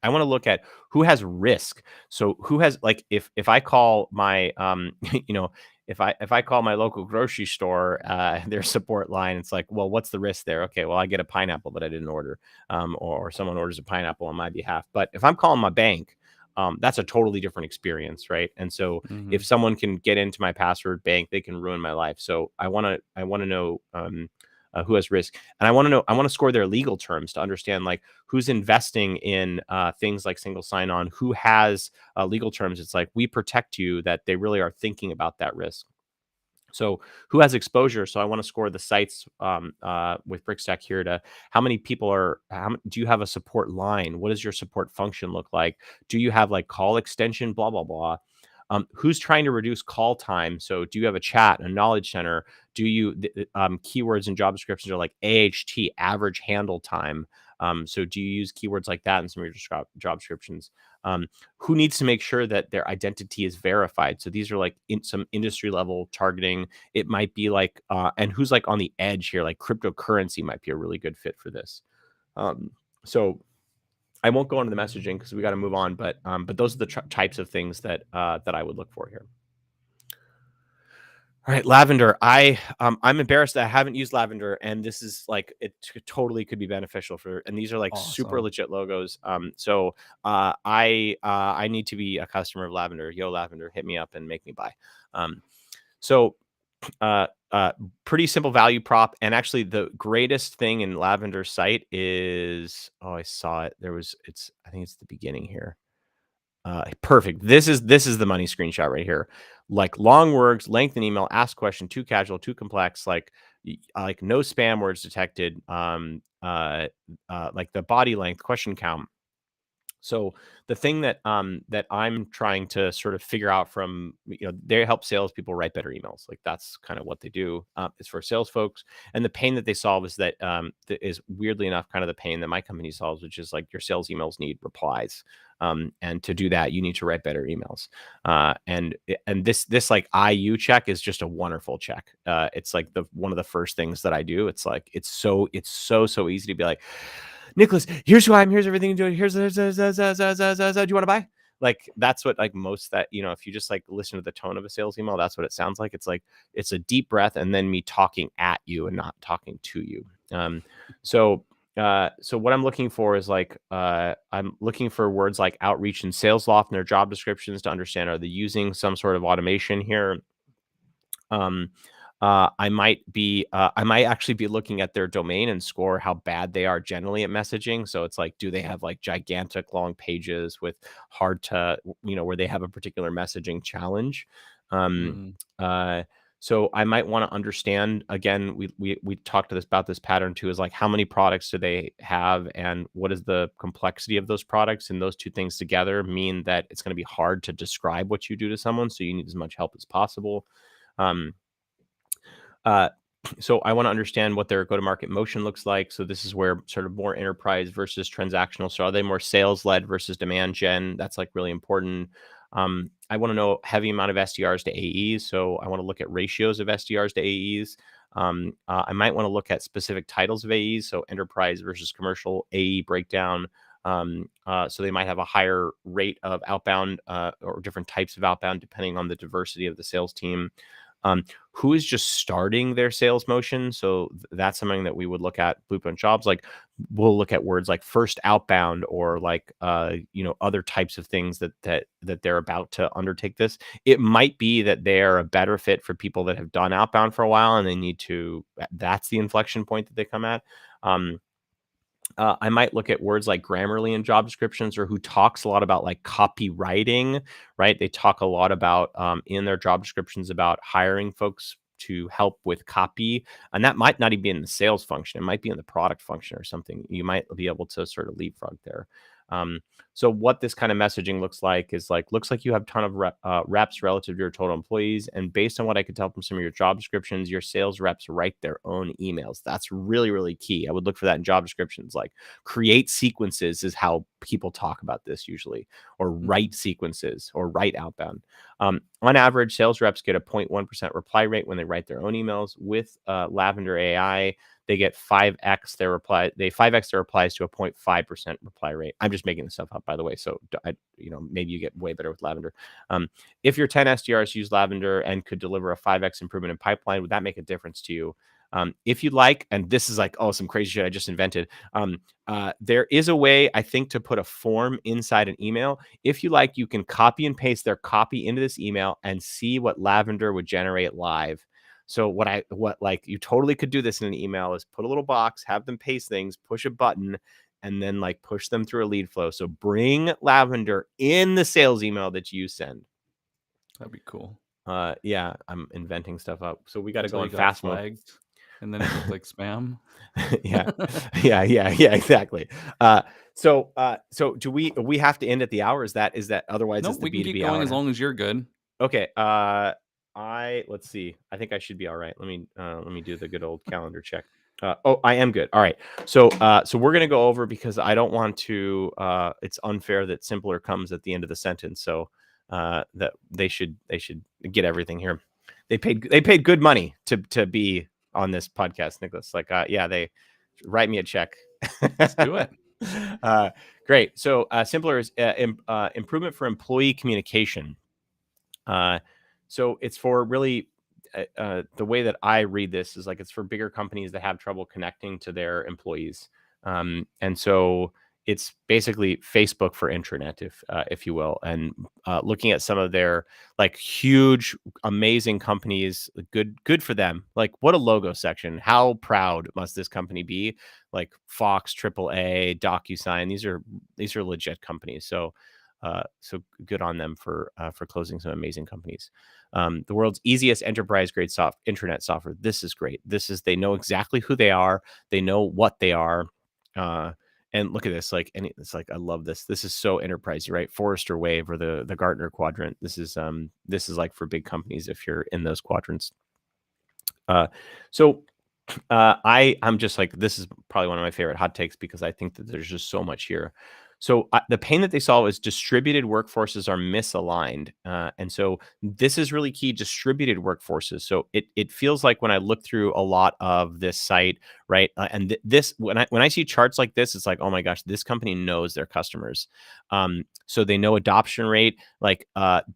I want to look at who has risk. So who has, like, if I call my if I call my local grocery store, their support line, it's like, well, what's the risk there? Okay, well, I get a pineapple that I didn't order, or someone orders a pineapple on my behalf. But if I'm calling my bank, that's a totally different experience, right? And so if Mhm. someone can get into my password bank, they can ruin my life. So I want to know who has risk, and I want to score their legal terms to understand, like, who's investing in things like single sign-on, who has legal terms. It's like, we protect you, that they really are thinking about that risk. So who has exposure? So I want to score the sites with Brickstack here to how many people do you have a support line? What does your support function look like? Do you have like call extension, blah, blah, blah. Who's trying to reduce call time? So do you have a chat, a knowledge center? Do you, keywords and job descriptions are like AHT, average handle time. So do you use keywords like that in some of your job descriptions? Who needs to make sure that their identity is verified? So these are like in some industry level targeting. It might be like, and who's like on the edge here, like cryptocurrency might be a really good fit for this. So I won't go into the messaging because we got to move on, but those are the types of things that I would look for here. All right, lavender. I'm embarrassed that I haven't used lavender, and this is like, totally could be beneficial for. And these are like super Awesome. legit logos. I need to be a customer of lavender. Yo, lavender, hit me up and make me buy. So uh, uh, pretty simple value prop, and actually the greatest thing in lavender site is, oh, I saw it. I think it's the beginning here. Perfect. This is the money screenshot right here. Like, long words, length in email, ask question, too casual, too complex, like no spam words detected. Like the body length, question count. So the thing that I'm trying to sort of figure out from, they help salespeople write better emails. Like, that's kind of what they do. It's for sales folks, and the pain that they solve is that is weirdly enough kind of the pain that my company solves, which is like your sales emails need replies, and to do that you need to write better emails. And this like IU check is just a wonderful check. It's like the one of the first things that I do. It's like it's so easy to be like, Nicholas, here's who I am. Here's everything you're doing. Here's do you want to buy? Like, that's what, like, most that, if you just like listen to the tone of a sales email, that's what it sounds like. It's like, it's a deep breath and then me talking at you and not talking to you. So what I'm looking for is like, I'm looking for words like outreach and sales loft in their job descriptions to understand, are they using some sort of automation here? Um, I might actually be looking at their domain and score how bad they are generally at messaging. So it's like, do they have like gigantic long pages with hard to, where they have a particular messaging challenge? Um, Mhm. uh, So I might want to understand, again, we talked about this pattern too, is like how many products do they have and what is the complexity of those products, and those two things together mean that it's going to be hard to describe what you do to someone, so you need as much help as possible. um, uh, so I want to understand what their go-to-market motion looks like. So this is where sort of more enterprise versus transactional. So are they more sales-led versus demand gen? That's like really important. I want to know heavy amount of SDRs to AEs. So I want to look at ratios of SDRs to AEs. I might want to look at specific titles of AEs. So enterprise versus commercial AE breakdown. So they might have a higher rate of outbound or different types of outbound depending on the diversity of the sales team. Um, who is just starting their sales motion. So that's something that we would look at Blueprint jobs. Like we'll look at words like first outbound or like, other types of things that they're about to undertake this. It might be that they're a better fit for people that have done outbound for a while and they need to, that's the inflection point that they come at. I might look at words like Grammarly in job descriptions, or who talks a lot about like copywriting, right? They talk a lot about in their job descriptions about hiring folks to help with copy. And that might not even be in the sales function. It might be in the product function or something. You might be able to sort of leapfrog there. Um, so what this kind of messaging looks like is looks like you have a ton of reps relative to your total employees. And based on what I could tell from some of your job descriptions, your sales reps write their own emails. That's really, really key. I would look for that in job descriptions. Like create sequences is how people talk about this usually, or write sequences or write outbound. On average, sales reps get a 0.1% reply rate when they write their own emails. With Lavender AI, they get 5x their reply. They 5x their replies to a 0.5% reply rate. I'm just making this stuff up, by the way. So maybe you get way better with Lavender. If your 10 SDRs use Lavender and could deliver a 5x improvement in pipeline, would that make a difference to you? If you'd like, and this is like, some crazy shit I just invented. There is a way, I think, to put a form inside an email. If you like, you can copy and paste their copy into this email and see what Lavender would generate live. So what you totally could do this in an email is put a little box, have them paste things, push a button, and then like push them through a lead flow. So bring Lavender in the sales email that you send. That'd be cool. Yeah, I'm inventing stuff up. So we got to go Until on you got fast mode. flagged, and then it looked like spam. Yeah, yeah, exactly. So do we have to end at the hour? Is that otherwise Nope, it's the we can keep B2B going hour? as long as you're good. Okay. Let's see. I think I should be all right. Let me do the good old calendar check. I am good. All right. So we're gonna go over because I don't want to. It's unfair that simpler comes at the end of the sentence. So that they should get everything here. They paid good money to be on this podcast, Nicholas. Like, yeah, they write me a check. Let's do it. Great. So simpler is improvement for employee communication. So it's for really the way that I read this is like it's for bigger companies that have trouble connecting to their employees, and so it's basically Facebook for intranet, if you will, and looking at some of their like huge, amazing companies. Good for them. Like what a logo section. How proud must this company be? Like Fox, AAA, DocuSign. These are legit companies. So good on them for closing some amazing companies. The world's easiest enterprise grade intranet software. This is great. They know exactly who they are. They know what they are. And look at this. It's like I love this. This is so enterprisey, right? Forrester Wave or the Gartner quadrant. This is like for big companies if you're in those quadrants. So I'm just like, this is probably one of my favorite hot takes because I think that there's just so much here. So the pain that they solve is distributed workforces are misaligned. And so this is really key, distributed workforces. So it feels like when I look through a lot of this site, right? And this, when I see charts like this, it's like, oh my gosh, this company knows their customers. So they know adoption rate, like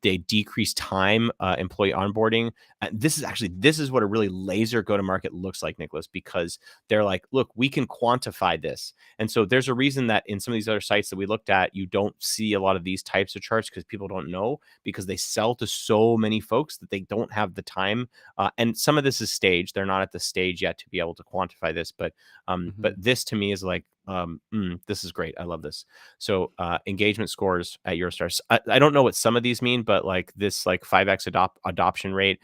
they decrease time, employee onboarding. This is what a really laser go-to-market looks like, Nicholas, because they're like, look, we can quantify this. And so there's a reason that in some of these other sites that we looked at, you don't see a lot of these types of charts because people don't know, because they sell to so many folks that they don't have the time. And some of this is staged. They're not at the stage yet to be able to quantify this. But this to me is like this is great. I love this. So engagement scores at Eurostars. I don't know what some of these mean, but like this like 5x adoption rate,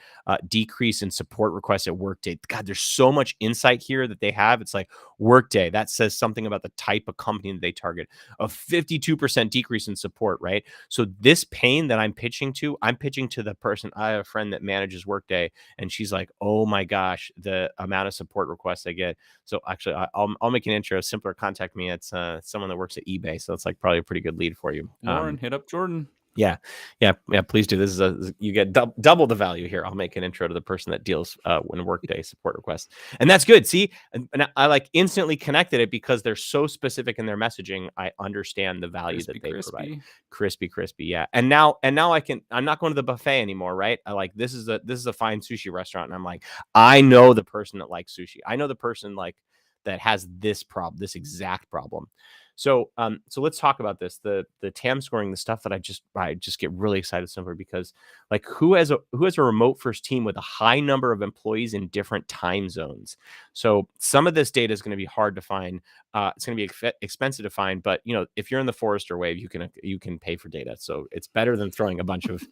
decrease in support requests at Workday. God, there's so much insight here that they have. It's like Workday, that says something about the type of company that they target. A 52% decrease in support, right? So this pain that I'm pitching to the person. I have a friend that manages Workday, and she's like, oh my gosh, the amount of support requests I get. So actually, I'll make an intro. Simpler, contact me. It's someone that works at eBay, so it's like probably a pretty good lead for you. Lauren, hit up Jordan. Yeah, yeah, yeah. Please do. This is you get double the value here. I'll make an intro to the person that deals when Workday support requests, and that's good. See, and I like instantly connected it because they're so specific in their messaging. I understand the value that they provide. Crispy, crispy. Yeah, and now I can. I'm not going to the buffet anymore, right? I like this is a fine sushi restaurant, and I'm like, I know the person that likes sushi. I know the person like that has this problem, this exact problem. So let's talk about this. The TAM scoring, the stuff that I just get really excited simply because like who has a remote first team with a high number of employees in different time zones. So some of this data is going to be hard to find. It's going to be expensive to find, but you know, if you're in the Forrester wave, you can pay for data. So it's better than throwing a bunch of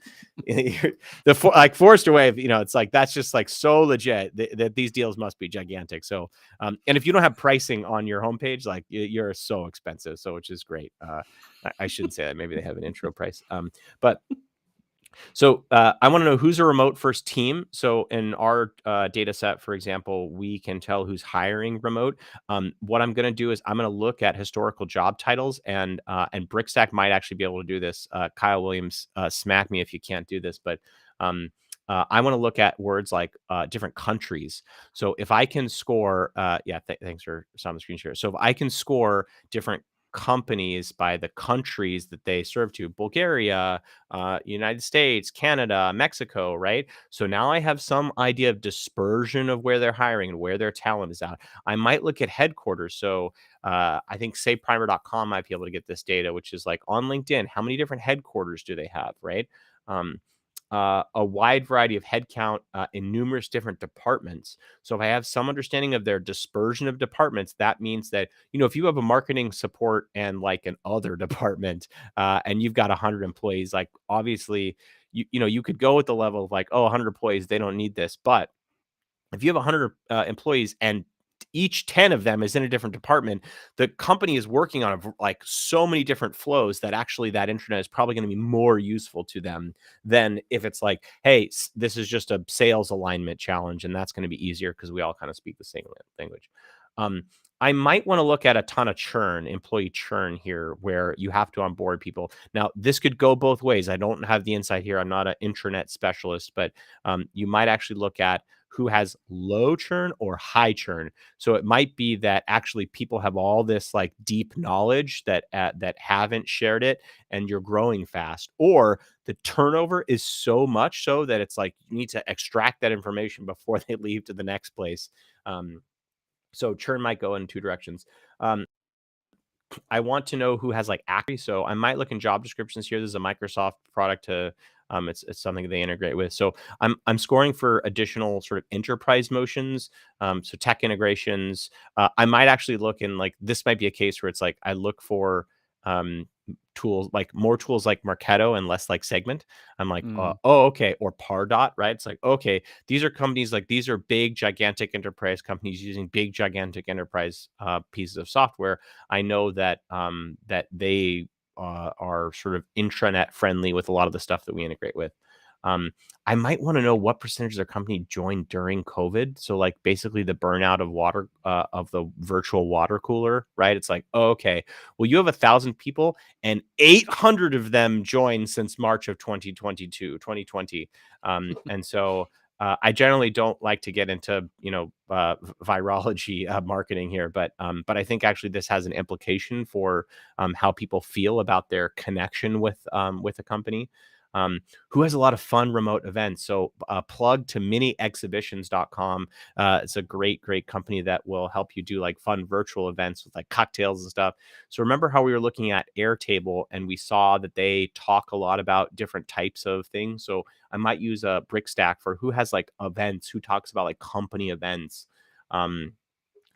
like Forrester wave. You know, it's like that's just like so legit that these deals must be gigantic. So and if you don't have pricing on your homepage, like you're so expensive. So which is great. I shouldn't say that. Maybe they have an intro price. But so I want to know who's a remote first team. So in our data set, for example, we can tell who's hiring remote. What I'm going to do is I'm going to look at historical job titles, and Brickstack might actually be able to do this. Kyle Williams, smack me if you can't do this, but I want to look at words like different countries. So if I can score, thanks for some of the screen share. So if I can score different companies by the countries that they serve to, Bulgaria, United States, Canada, Mexico, right? So now I have some idea of dispersion of where they're hiring and where their talent is out. I might look at headquarters. So I think SavePrimer.com might be able to get this data, which is like on LinkedIn, how many different headquarters do they have, right? A wide variety of headcount in numerous different departments. So if I have some understanding of their dispersion of departments, that means that, you know, if you have a marketing support and like an other department and you've got 100 employees, like obviously, you know, you could go with the level of like, oh, 100 employees, they don't need this. But if you have 100 employees and each 10 of them is in a different department, the company is working on like so many different flows that actually that intranet is probably going to be more useful to them than if it's like, hey, this is just a sales alignment challenge, and that's going to be easier because we all kind of speak the same language. I might want to look at a ton of employee churn here, where you have to onboard people. Now, this could go both ways. I don't have the insight here. I'm not an intranet specialist, but you might actually look at who has low churn or high churn. So it might be that actually people have all this like deep knowledge that haven't shared it, and you're growing fast, or the turnover is so much so that it's like you need to extract that information before they leave to the next place. So churn might go in two directions. I want to know who has like accuracy. So I might look in job descriptions here. This is a Microsoft product to it's something they integrate with. So I'm scoring for additional sort of enterprise motions. So tech integrations. I might actually look in like this might be a case where it's like I look for tools like more tools like Marketo and less like Segment. I'm like, oh, okay, or Pardot, right? It's like, okay, these are companies like these are big, gigantic enterprise companies using big, gigantic enterprise pieces of software. I know that that they are sort of intranet friendly with a lot of the stuff that we integrate with. I might want to know what percentage of their company joined during COVID. So like basically the burnout of water of the virtual water cooler, right? It's like, oh, okay, well, you have 1,000 people and 800 of them joined since March of 2020. And so I generally don't like to get into, you know, virology marketing here, but I think actually this has an implication for how people feel about their connection with a company. Who has a lot of fun remote events. So plug to miniexhibitions.com. It's a great company that will help you do like fun virtual events with like cocktails and stuff. So remember how we were looking at Airtable and we saw that they talk a lot about different types of things. So I might use a Brickstack for who has like events, who talks about like company events.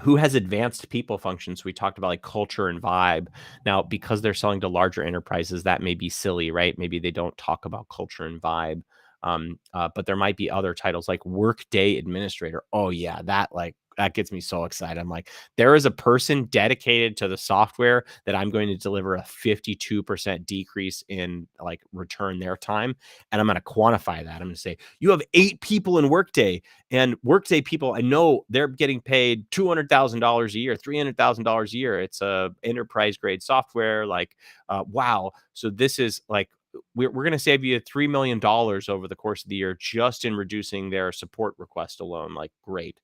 Who has advanced people functions? We talked about like culture and vibe. Now, because they're selling to larger enterprises, that may be silly, right? Maybe they don't talk about culture and vibe. But there might be other titles like Workday Administrator. Oh yeah, that gets me so excited. I'm like, there is a person dedicated to the software that I'm going to deliver a 52% decrease in like return their time. And I'm going to quantify that. I'm going to say, you have 8 people in Workday, and Workday people, I know they're getting paid $200,000 a year, $300,000 a year. It's a enterprise grade software. Like, wow. So this is like, we're going to save you $3 million over the course of the year just in reducing their support request alone. Like, great.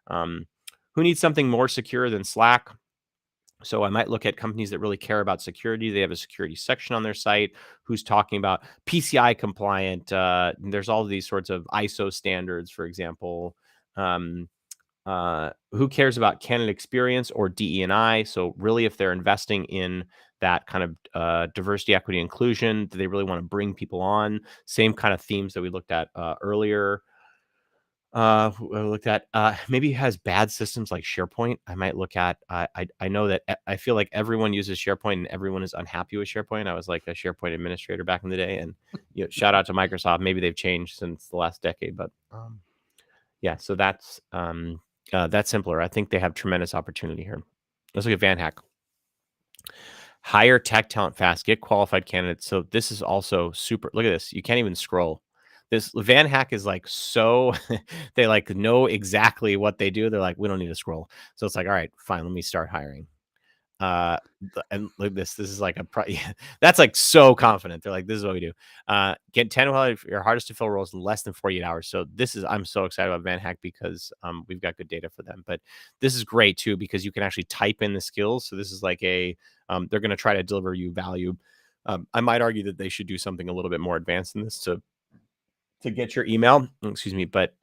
Who needs something more secure than Slack? So I might look at companies that really care about security. They have a security section on their site who's talking about PCI compliant. There's all of these sorts of ISO standards, for example. Who cares about candidate experience or DE&I? So really, if they're investing in that kind of diversity, equity, inclusion, do they really want to bring people on? Same kind of themes that we looked at earlier. I looked at maybe has bad systems like SharePoint. I might look at. I know that I feel like everyone uses SharePoint and everyone is unhappy with SharePoint. I was like a SharePoint administrator back in the day, and shout out to Microsoft. Maybe they've changed since the last decade, but yeah. So that's simpler. I think they have tremendous opportunity here. Let's look at VanHack. Hire tech talent fast, get qualified candidates. So this is also super. Look at this. You can't even scroll. This VanHack is like so they like know exactly what they do. They're like, we don't need to scroll. So it's like, all right, fine, let me start hiring. And look at this. This is like that's like so confident. They're like, this is what we do. Get 10 of your hardest to fill roles in less than 48 hours. So I'm so excited about VanHack because we've got good data for them. But this is great too because you can actually type in the skills. So this is like they're going to try to deliver you value. I might argue that they should do something a little bit more advanced than this to get your email. Excuse me, but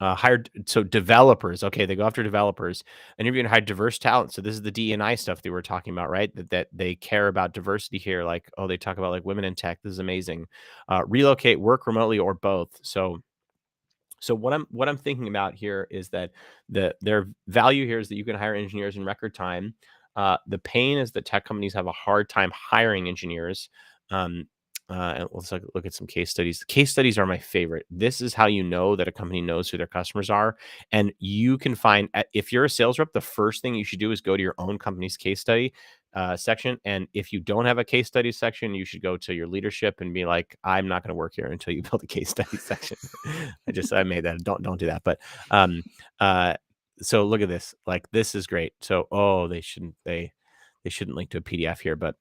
hired so developers. Okay, they go after developers, and you're going to hire diverse talent. So this is the D&I stuff they were talking about, right? That they care about diversity here. Like, oh, they talk about like women in tech. This is amazing. Relocate, work remotely, or both. So what I'm thinking about here is that their value here is that you can hire engineers in record time. The pain is that tech companies have a hard time hiring engineers. And let's look at some case studies. The case studies are my favorite. This is how you know that a company knows who their customers are. And you can find, if you're a sales rep, the first thing you should do is go to your own company's case study section. And if you don't have a case study section, you should go to your leadership and be like, I'm not going to work here until you build a case study section. I made that. Don't do that. But so look at this. Like, this is great. So, they shouldn't link to a PDF here, but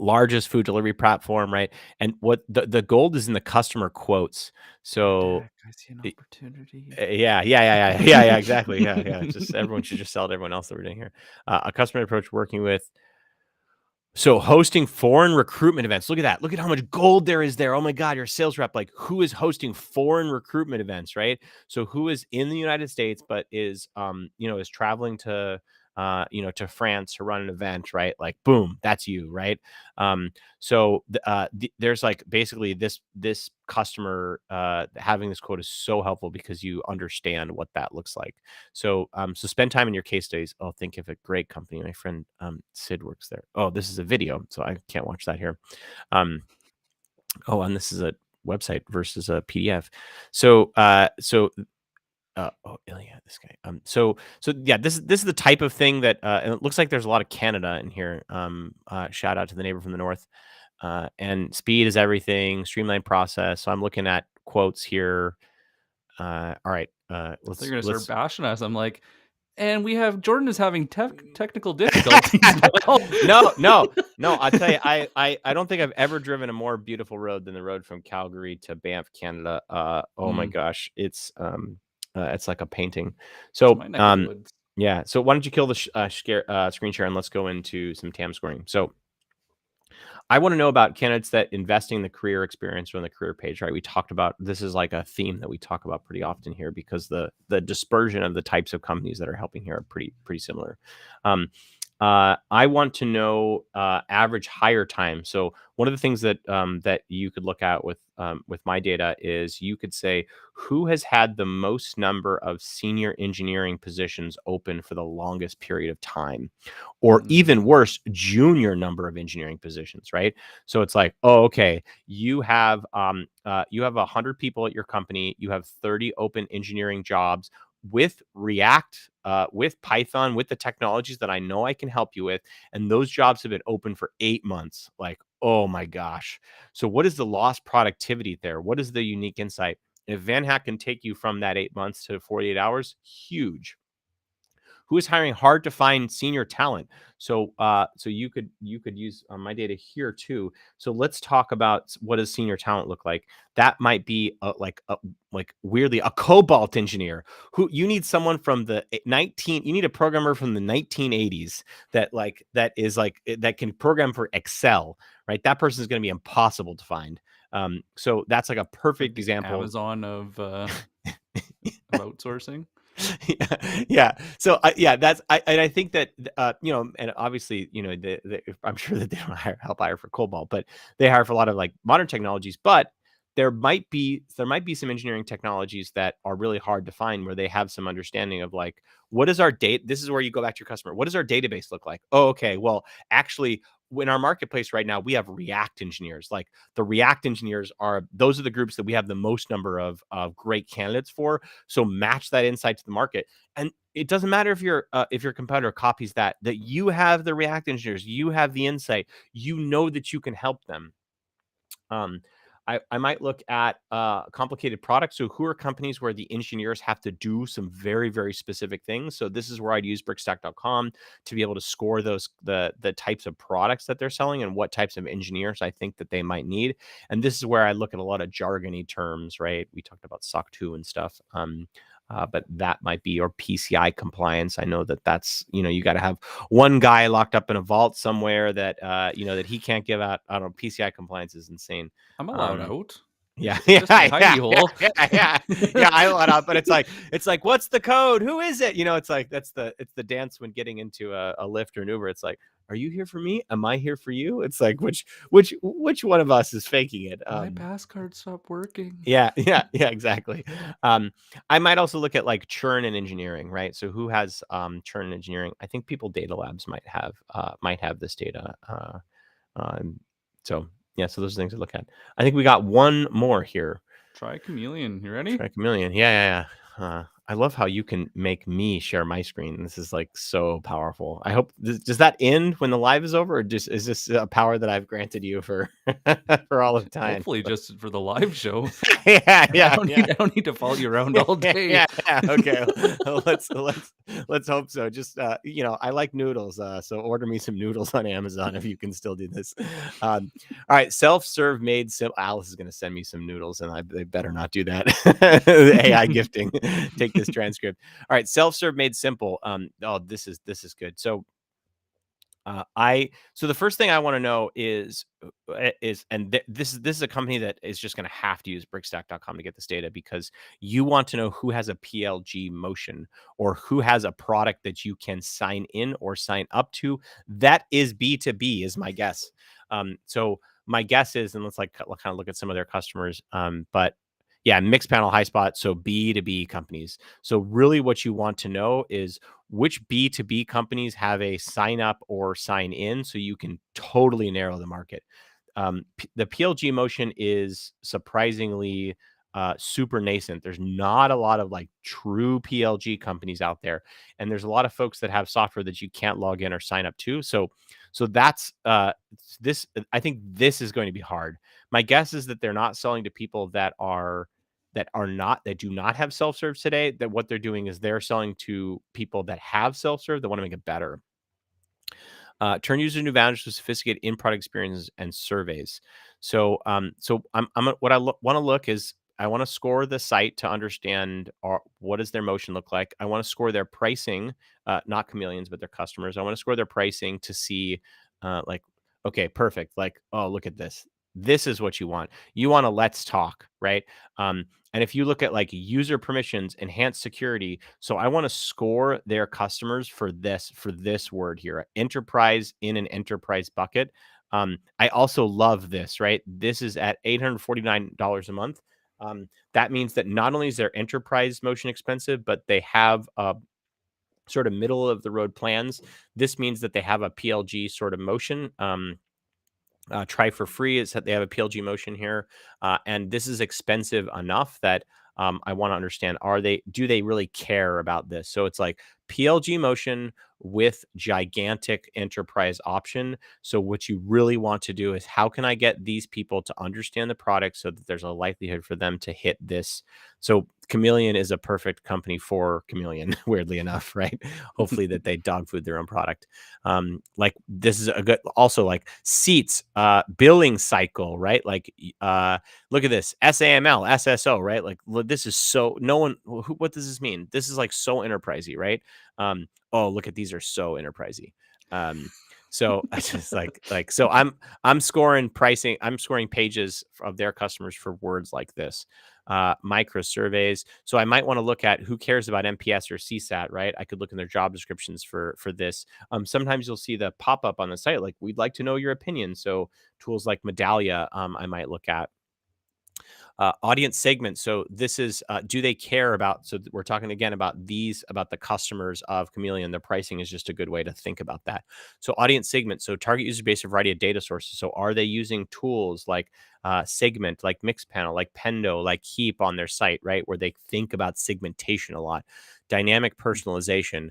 largest food delivery platform, right? And what the gold is in the customer quotes. So I see an it- opportunity. yeah, exactly. Yeah. Just everyone should just sell to everyone else that we're doing here. A customer approach working with. So hosting foreign recruitment events. Look at that. Look at how much gold there is there. Oh my God, you're a sales rep. Like, who is hosting foreign recruitment events, right? So who is in the United States, but is, is traveling to, to France to run an event, right? Like, boom, that's you, right? There's like basically this customer having this quote is so helpful because you understand what that looks like. So spend time in your case studies. Oh, think of a great company. My friend Sid works there. Oh, this is a video, so I can't watch that here. And this is a website versus a PDF. Ilya, this guy. So yeah, this is the type of thing that, and it looks like there's a lot of Canada in here. Shout out to the neighbor from the north. And speed is everything. Streamlined process. So I'm looking at quotes here. All right. They're going to start bashing us. I'm like, and we have Jordan is having technical difficulties now. No. I'll tell you, I don't think I've ever driven a more beautiful road than the road from Calgary to Banff, Canada. My gosh, it's like a painting. So yeah. So why don't you kill the screen share and let's go into some TAM scoring. So I want to know about candidates that investing in the career experience or on the career page, right? We talked about, this is like a theme that we talk about pretty often here because the dispersion of the types of companies that are helping here are pretty similar. I want to know average hire time. So one of the things that that you could look at with my data is you could say who has had the most number of senior engineering positions open for the longest period of time, or even Mm. worse, junior number of engineering positions. Right. So it's like, oh, okay, you have 100 people at your company, you have 30 open engineering jobs with React, with Python, with the technologies that I know I can help you with. And those jobs have been open for 8 months. Like, oh my gosh. So, what is the lost productivity there? What is the unique insight? If Van Hack can take you from that 8 months to 48 hours, huge. Who is hiring hard to find senior talent? So so you could use my data here too. So let's talk about what does senior talent look like. That might be like weirdly a cobalt engineer. Who you need someone from the 19 you need a programmer from the 1980s that can program for Excel, right? That person is going to be impossible to find. So that's like a Like perfect the example. Amazon of outsourcing. Yeah, yeah. So yeah, I think that and obviously, I'm sure that they don't help hire for Cobalt, but they hire for a lot of like modern technologies. But there might be some engineering technologies that are really hard to find where they have some understanding of like what is our date. This is where you go back to your customer. What does our database look like? Oh, okay. Well, actually, in our marketplace right now, we have React engineers. Like the React engineers those are the groups that we have the most number of great candidates for. So match that insight to the market, and it doesn't matter if your competitor copies that you have the React engineers, you have the insight, you know that you can help them. Um, I might look at complicated products. So, who are companies where the engineers have to do some very, very specific things? So, this is where I'd use brickstack.com to be able to score the types of products that they're selling and what types of engineers I think that they might need. And this is where I look at a lot of jargony terms, right? We talked about SOC 2 and stuff. But that might be, or PCI compliance. I know that's, you got to have one guy locked up in a vault somewhere that, that he can't give out. I don't know. PCI compliance is insane. I'm allowed Um, out. yeah, Just my yeah, yeah, hidey yeah, hole. yeah, yeah, yeah. I let up, but it's like, what's the code? Who is it? It's like it's the dance when getting into a Lyft or an Uber. It's like, are you here for me? Am I here for you? It's like which one of us is faking it? My pass card stopped working. Yeah, yeah, yeah, exactly. Um, I might also look at like churn and engineering, right? So who has churn and engineering? I think People Data Labs might have this data. Um, so yeah, so those are things to look at. I think we got one more here. Try Chameleon. You ready? Try Chameleon. Yeah, yeah, yeah. I love how you can make me share my screen. This is like so powerful. I hope does that end when the live is over, or just is this a power that I've granted you for for all of time? Hopefully, just for the live show. Yeah, I yeah, don't yeah. need. I don't need to follow you around all day. Yeah, yeah, okay. Let's hope so. Just I like noodles, so order me some noodles on Amazon if you can still do this. All right, self-serve made simple. Alice is going to send me some noodles, and they better not do that. AI gifting. Take this transcript. All right, self-serve made simple. Oh, this is good. So so the first thing I want to know this is a company that is just going to have to use brickstack.com to get this data, because you want to know who has a PLG motion or who has a product that you can sign in or sign up to. That is B2B is my guess. So my guess is, and let's kind of look at some of their customers. But yeah, mixed panel high spot. So B2B companies. So really what you want to know is which B2B companies have a sign up or sign in, so you can totally narrow the market. The PLG motion is surprisingly super nascent. There's not a lot of like true PLG companies out there, and there's a lot of folks that have software that you can't log in or sign up to. So that's this. I think this is going to be hard. My guess is that they're not selling to people that do not have self-serve today. That what they're doing is they're selling to people that have self-serve that want to make it better. Turn users into advantage with sophisticated in-product experiences and surveys. So what I want to look is I want to score the site to understand what does their motion look like. I want to score their pricing, not chameleons, but their customers. I want to score their pricing to see, like, okay, perfect. Like, oh, look at this. this is what you want. You want a let's talk, right? And if you look at like user permissions, enhanced security, so I want to score their customers for this word here, enterprise in an enterprise bucket. I also love this, right? This is at $849 a month. That means that not only is their enterprise motion expensive, but they have sort of middle of the road plans. This means that they have a PLG sort of motion. Try for free is that they have a PLG motion here, and this is expensive enough that I want to understand: do they really care about this? So it's like PLG motion with gigantic enterprise option. So what you really want to do is how can I get these people to understand the product so that there's a likelihood for them to hit this. So Chameleon is a perfect company for Chameleon, weirdly enough, right? Hopefully that they dog food their own product. Like this is a good, also like seats, billing cycle, right? Like look at this, SAML, SSO, right? Like this is so, no one what does this mean? This is like so enterprisey, right? Oh, look at, these are so enterprisey. So I just so I'm scoring pricing, I'm scoring pages of their customers for words like this. Micro surveys. So I might want to look at who cares about MPS or CSAT, right? I could look in their job descriptions for this. Sometimes you'll see the pop up on the site like, we'd like to know your opinion. So tools like Medallia, I might look at. Audience segments. So this is, do they care about, so we're talking again about these, about the customers of Chameleon. The pricing is just a good way to think about that. So audience segment. So target user base, a variety of data sources. So are they using tools like Segment, like Mixpanel, like Pendo, like Keep on their site, right? Where they think about segmentation a lot. Dynamic personalization.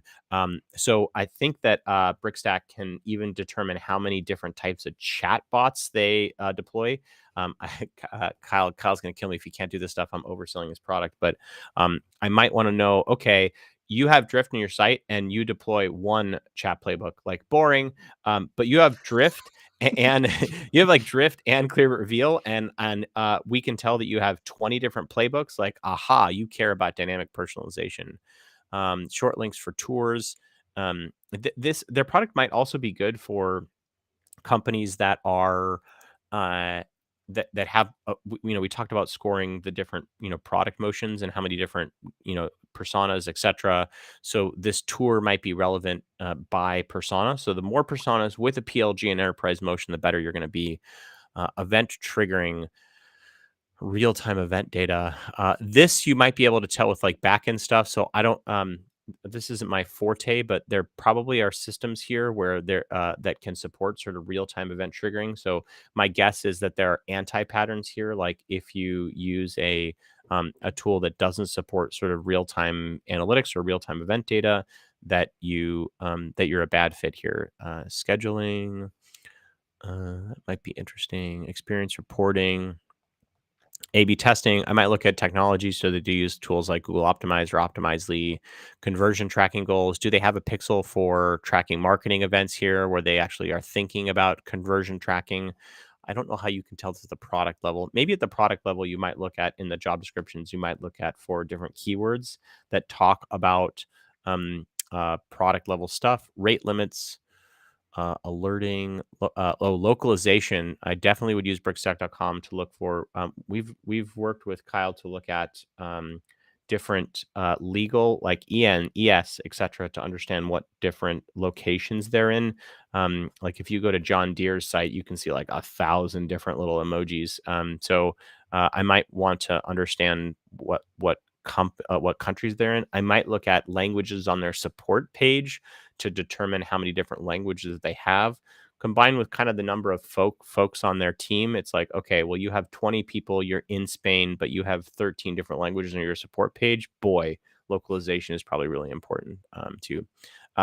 So I think that Brickstack can even determine how many different types of chat bots they deploy. Kyle's going to kill me if he can't do this stuff. I'm overselling his product, but I might want to know, okay, you have Drift on your site and you deploy one chat playbook, like boring, but you have Drift and you have like Drift and Clear Reveal, and we can tell that you have 20 different playbooks. Like, aha, you care about dynamic personalization. Short links for tours. Their product might also be good for companies that are that have we talked about scoring the different product motions and how many different personas, etc. So this tour might be relevant by persona. So the more personas with a PLG and enterprise motion, the better you're going to be. Event triggering, real-time event data. This you might be able to tell with like backend stuff. So I don't this isn't my forte, but there probably are systems here where there that can support sort of real-time event triggering. So my guess is that there are anti-patterns here. Like if you use a tool that doesn't support sort of real-time analytics or real-time event data, that you're a bad fit here. Scheduling, that might be interesting. Experience reporting. A/B testing, I might look at technology. So they do use tools like Google Optimize or Optimizely. Conversion tracking goals. Do they have a pixel for tracking marketing events here where they actually are thinking about conversion tracking? I don't know how you can tell this at the product level. Maybe at the product level, you might look at in the job descriptions, you might look at for different keywords that talk about product level stuff, rate limits, alerting, localization. I definitely would use brickstack.com to look for. We've worked with Kyle to look at different legal, like EN, ES, etc., to understand what different locations they're in. Like if you go to John Deere's site, you can see like 1,000 different little emojis. So I might want to understand what countries they're in. I might look at languages on their support page to determine how many different languages they have. Combined with kind of the number of folks on their team, it's like, okay, well, you have 20 people, you're in Spain, but you have 13 different languages on your support page. Boy, localization is probably really important to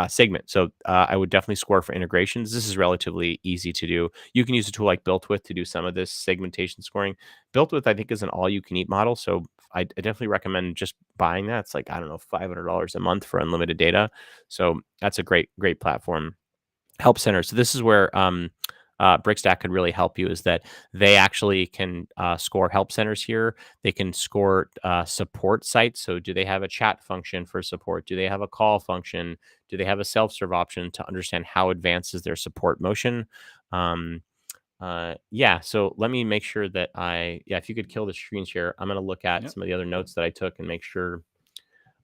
segment. So I would definitely score for integrations. This is relatively easy to do. You can use a tool like BuiltWith to do some of this segmentation scoring. BuiltWith, I think, is an all-you-can-eat model. So I definitely recommend just buying that. It's like, I don't know, $500 a month for unlimited data. So that's a great platform. Help center. So this is where Brickstack could really help you, is that they actually can score help centers here. They can score support sites. So do they have a chat function for support? Do they have a call function? Do they have a self-serve option to understand how advanced is their support motion? Yeah, so let me make sure that if you could kill the screen share, I'm going to look at Yep. some of the other notes that I took and make sure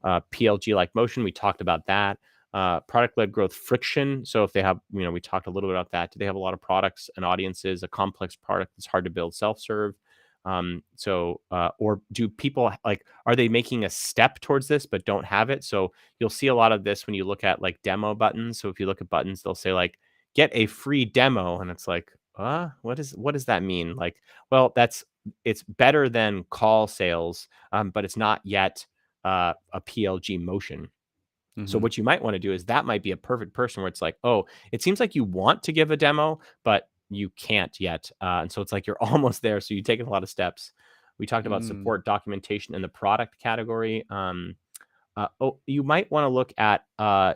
PLG like motion, we talked about that. Product led growth friction. So if they have, we talked a little bit about that. Do they have a lot of products and audiences, a complex product that's hard to build self serve? Or do people like, are they making a step towards this but don't have it? So you'll see a lot of this when you look at like demo buttons. So if you look at buttons, they'll say like, get a free demo. And it's like, what does that mean? Like, well, it's better than call sales, but it's not yet a PLG motion. So Mm-hmm. what you might want to do is that might be a perfect person where it's like, oh, it seems like you want to give a demo, but you can't yet. And so it's like you're almost there. So you've taken a lot of steps. We talked about Mm. support documentation in the product category. You might want to look at a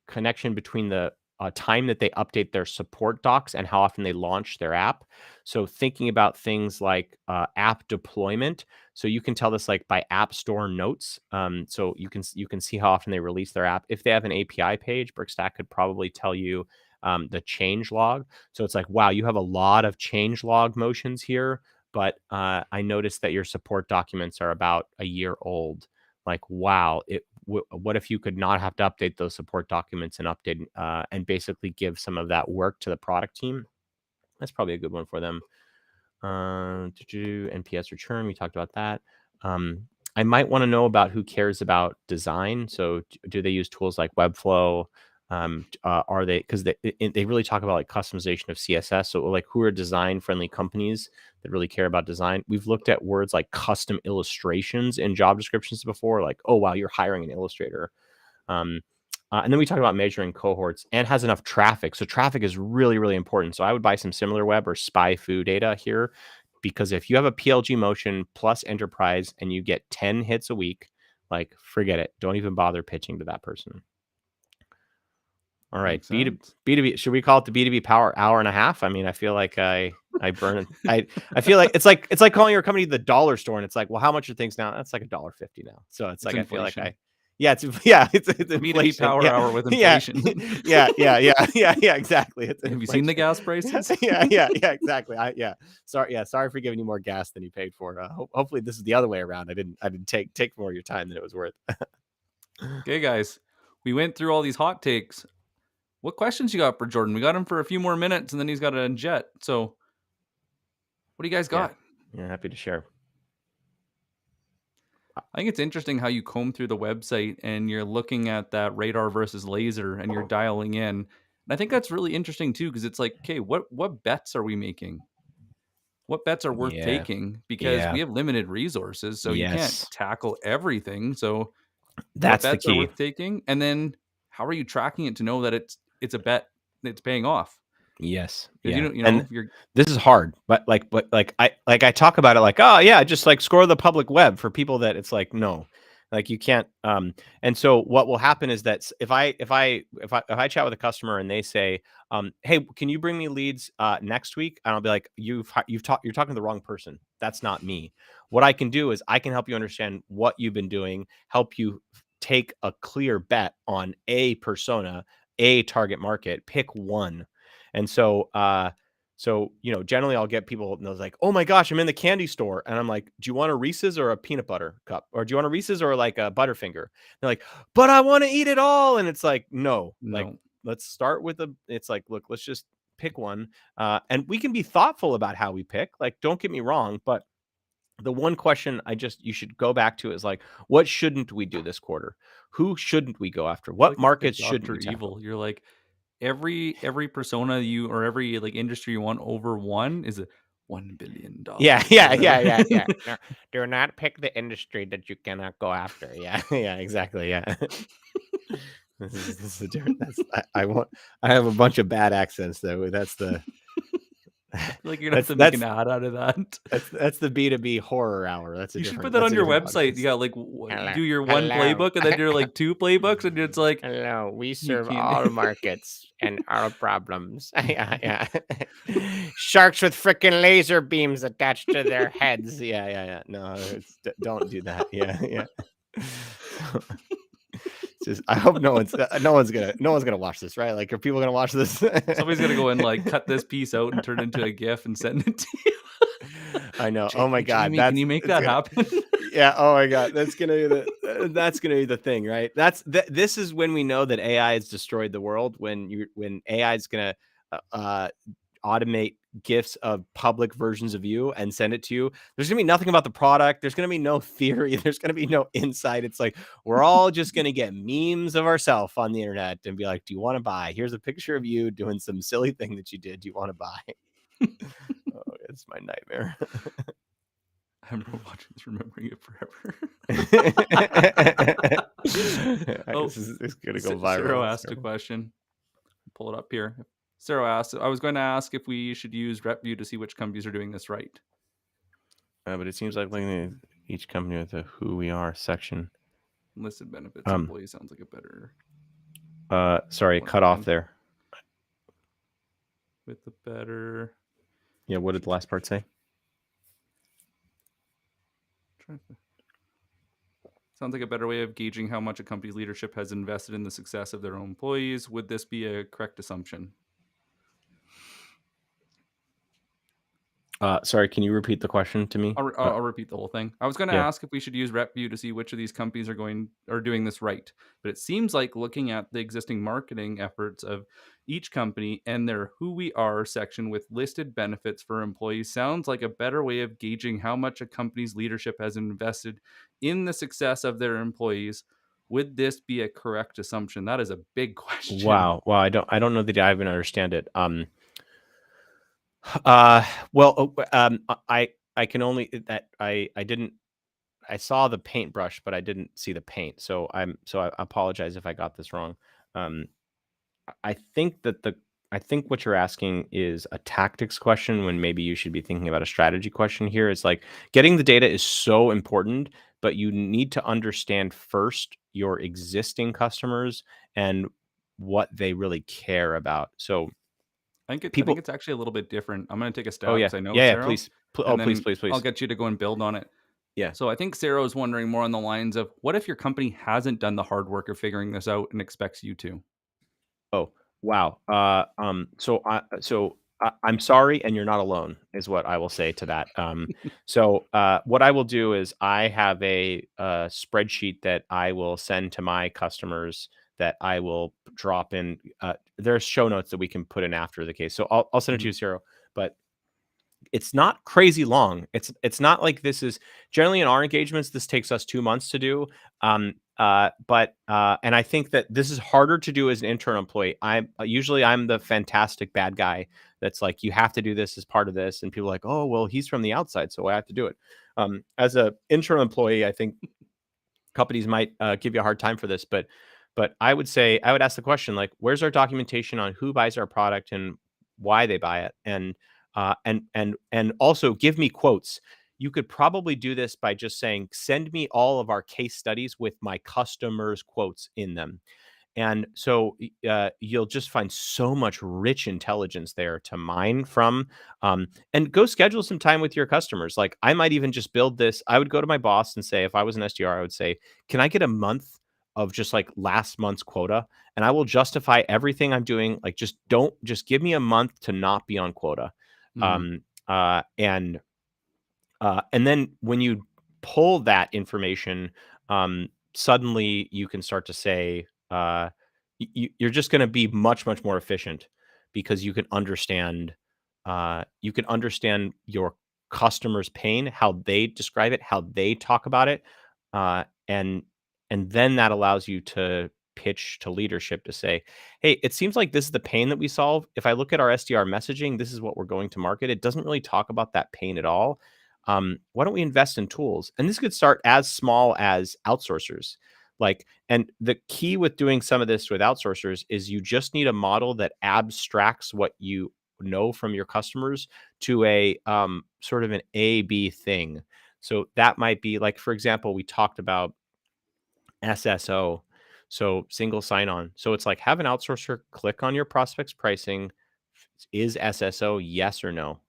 connection between the time that they update their support docs and how often they launch their app. So thinking about things like app deployment. So you can tell this like by app store notes. So you can see how often they release their app. If they have an API page, Brickstack could probably tell you the change log. So it's like, wow, you have a lot of change log motions here, but I noticed that your support documents are about a year old. Like, wow, what if you could not have to update those support documents and update and basically give some of that work to the product team? That's probably a good one for them. NPS return, we talked about that. I might want to know about who cares about design. So do they use tools like Webflow? Are they, because they really talk about like customization of CSS. So like, who are design friendly companies that really care about design? We've looked at words like custom illustrations in job descriptions before, like, oh wow, you're hiring an illustrator. And then we talked about measuring cohorts and has enough traffic. So traffic is really, really important. So I would buy some SimilarWeb or SpyFu data here, because if you have a PLG motion plus enterprise and you get 10 hits a week, like forget it. Don't even bother pitching to that person. All right. Makes sense. B2B. Should we call it the B2B Power Hour and a half? I mean, I feel like I burn it. I feel like it's like calling your company the dollar store, and it's like, well, how much are things now? That's like $1.50 now. So it's It's like I feel like inflation. it's B2B inflation. power Yeah, hour with yeah, inflation. yeah. Exactly. It's Have you seen the inflation. gas prices? Yeah. Exactly. Sorry for giving you more gas than you paid for. Hopefully this is the other way around. I didn't take more of your time than it was worth. Okay, guys. We went through all these hot takes. What questions you got for Jordan? We got him for a few more minutes and then he's got a jet. So what do you guys Yeah. got? Yeah. Happy to share. I think it's interesting how you comb through the website and you're looking at that radar versus laser and you're dialing in. And I think that's really interesting too, because it's like, okay, what bets are we making? What bets are worth Yeah. taking? Because Yeah. we have limited resources, so you can't Yes. tackle everything. So what That's the bets are key. worth taking? And then how are you tracking it to know that it's a bet that's paying off? Yes. Because Yeah. you And know, you're this is hard, but I talk about it like, oh yeah, just like score the public web for people that it's like, no, like you can't. And so what will happen is that if I chat with a customer and they say, hey, can you bring me leads next week? And I'll be like, you're talking to the wrong person. That's not me. What I can do is I can help you understand what you've been doing, help you take a clear bet on a persona, a target market, pick one. And so, generally I'll get people and they're like, oh my gosh, I'm in the candy store. And I'm like, do you want a Reese's or a peanut butter cup? Or do you want a Reese's or like a Butterfinger? They're like, but I want to eat it all. And it's like, no, like, no. let's start with it's like, look, let's just pick one. And we can be thoughtful about how we pick. Like, don't get me wrong, but the one question you should go back to is like, what shouldn't we do this quarter? Who shouldn't we go after? I feel What like it's like markets shouldn't Dr. we tackle? Evil. You're like every persona you or every like industry you want over one is a $1 billion or whatever. Yeah. No, do not pick the industry that you cannot go after. Yeah, yeah, exactly. Yeah. This is a different. I have a bunch of bad accents though. That's the. Like you're gonna have That's to make that's an ad out of that. that's the B2B horror hour. That's a You should put different. that That's on a your different website. You podcast. got like Hello, do your one hello, playbook, and then you're like two playbooks, and it's like hello. We you serve can't. all markets and all problems. Yeah. Sharks with freaking laser beams attached to their heads. Yeah. No, don't do that. Yeah. just I hope no one's gonna watch this, right? Like, are people gonna watch this? Somebody's gonna go and like cut this piece out and turn it into a GIF and send it to you. I know. Oh my God, Jamie, can you make it's that gonna. happen? Yeah. Oh my God, that's gonna be the thing, right? This is when we know that AI has destroyed the world. When AI is gonna uh, uh, automate gifs of public versions of you and send it to you. There's gonna be nothing about the product. There's gonna be no theory. There's gonna be no insight. It's like we're all just gonna get memes of ourselves on the internet and be like, "Do you want to buy? Here's a picture of you doing some silly thing that you did. Do you want to buy?" Oh, it's my nightmare. I'm watching this, remembering it forever. Oh, This is gonna go viral. Sarah It's asked a terrible. question. Pull it up here. Sarah asked, I was going to ask if we should use RepView to see which companies are doing this right. But it seems like looking at each company with a "Who We Are" section. Listed benefits employee sounds like a better Sorry, cut off there. with the better. Yeah, what did the last part say? Sounds like a better way of gauging how much a company's leadership has invested in the success of their own employees. Would this be a correct assumption? Sorry, can you repeat the question to me? I'll repeat the whole thing. I was going to Yeah. ask if we should use RepView to see which of these companies are doing this right. But it seems like looking at the existing marketing efforts of each company and their "Who We Are" section with listed benefits for employees sounds like a better way of gauging how much a company's leadership has invested in the success of their employees. Would this be a correct assumption? That is a big question. Wow. I don't know that I even understand it. Well, I can only that I didn't I saw the paintbrush, but I didn't see the paint. So I apologize if I got this wrong. Um, I think I think what you're asking is a tactics question when maybe you should be thinking about a strategy question here. It's like getting the data is so important, but you need to understand first your existing customers and what they really care about. So I think people, it's actually a little bit different. I'm going to take a oh stab yeah, because I know yeah, yeah, Sarah, please, and please, then please, I'll please, get you to go and build on it. yeah. So I think Sarah was wondering more on the lines of what if your company hasn't done the hard work of figuring this out and expects you to? Oh, wow. I'm sorry, and you're not alone, is what I will say to that. What I will do is I have a spreadsheet that I will send to my customers that I will drop in. There's show notes that we can put in after the case. So I'll send it to Mhm. you, Ciro. But it's not crazy long. It's not like this is generally in our engagements, this takes us 2 months to do. And I think that this is harder to do as an internal employee. I'm the fantastic bad guy that's like, you have to do this as part of this. And people are like, oh, well, he's from the outside, so I have to do it. As a internal employee, I think companies might give you a hard time for this, but I would say I would ask the question like, where's our documentation on who buys our product and why they buy it, and also give me quotes. You could probably do this by just saying, send me all of our case studies with my customers' quotes in them. And so you'll just find so much rich intelligence there to mine from. And go schedule some time with your customers. Like I might even just build this. I would go to my boss and say, if I was an SDR, I would say, can I get a month of just like last month's quota? And I will justify everything I'm doing. Like just give me a month to not be on quota. Mhm. Um, and then when you pull that information, suddenly you can start to say, you're just going to be much, much more efficient because you can understand your customer's pain, how they describe it, how they talk about it, uh, and and then that allows you to pitch to leadership to say, hey, it seems like this is the pain that we solve. If I look at our SDR messaging, this is what we're going to market. It doesn't really talk about that pain at all. Why don't we invest in tools? And this could start as small as outsourcers. Like, and the key with doing some of this with outsourcers is you just need a model that abstracts what you know from your customers to a sort of an A B thing. So that might be like, for example, we talked about SSO, so single sign on. So it's like have an outsourcer click on your prospect's pricing. Is SSO yes or no?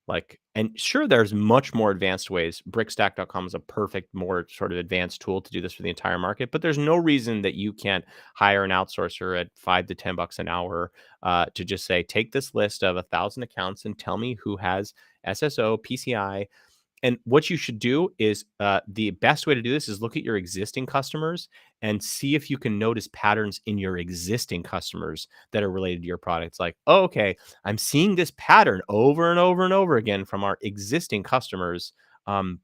Like, And sure, there's much more advanced ways. Brickstack.com is a perfect, more sort of advanced tool to do this for the entire market. But there's no reason that you can't hire an outsourcer at $5 to $10 an hour to just say, take this list of 1,000 accounts and tell me who has SSO, PCI, and what you should do is the best way to do this is look at your existing customers and see if you can notice patterns in your existing customers that are related to your products. Like, oh, okay, I'm seeing this pattern over and over and over again from our existing customers.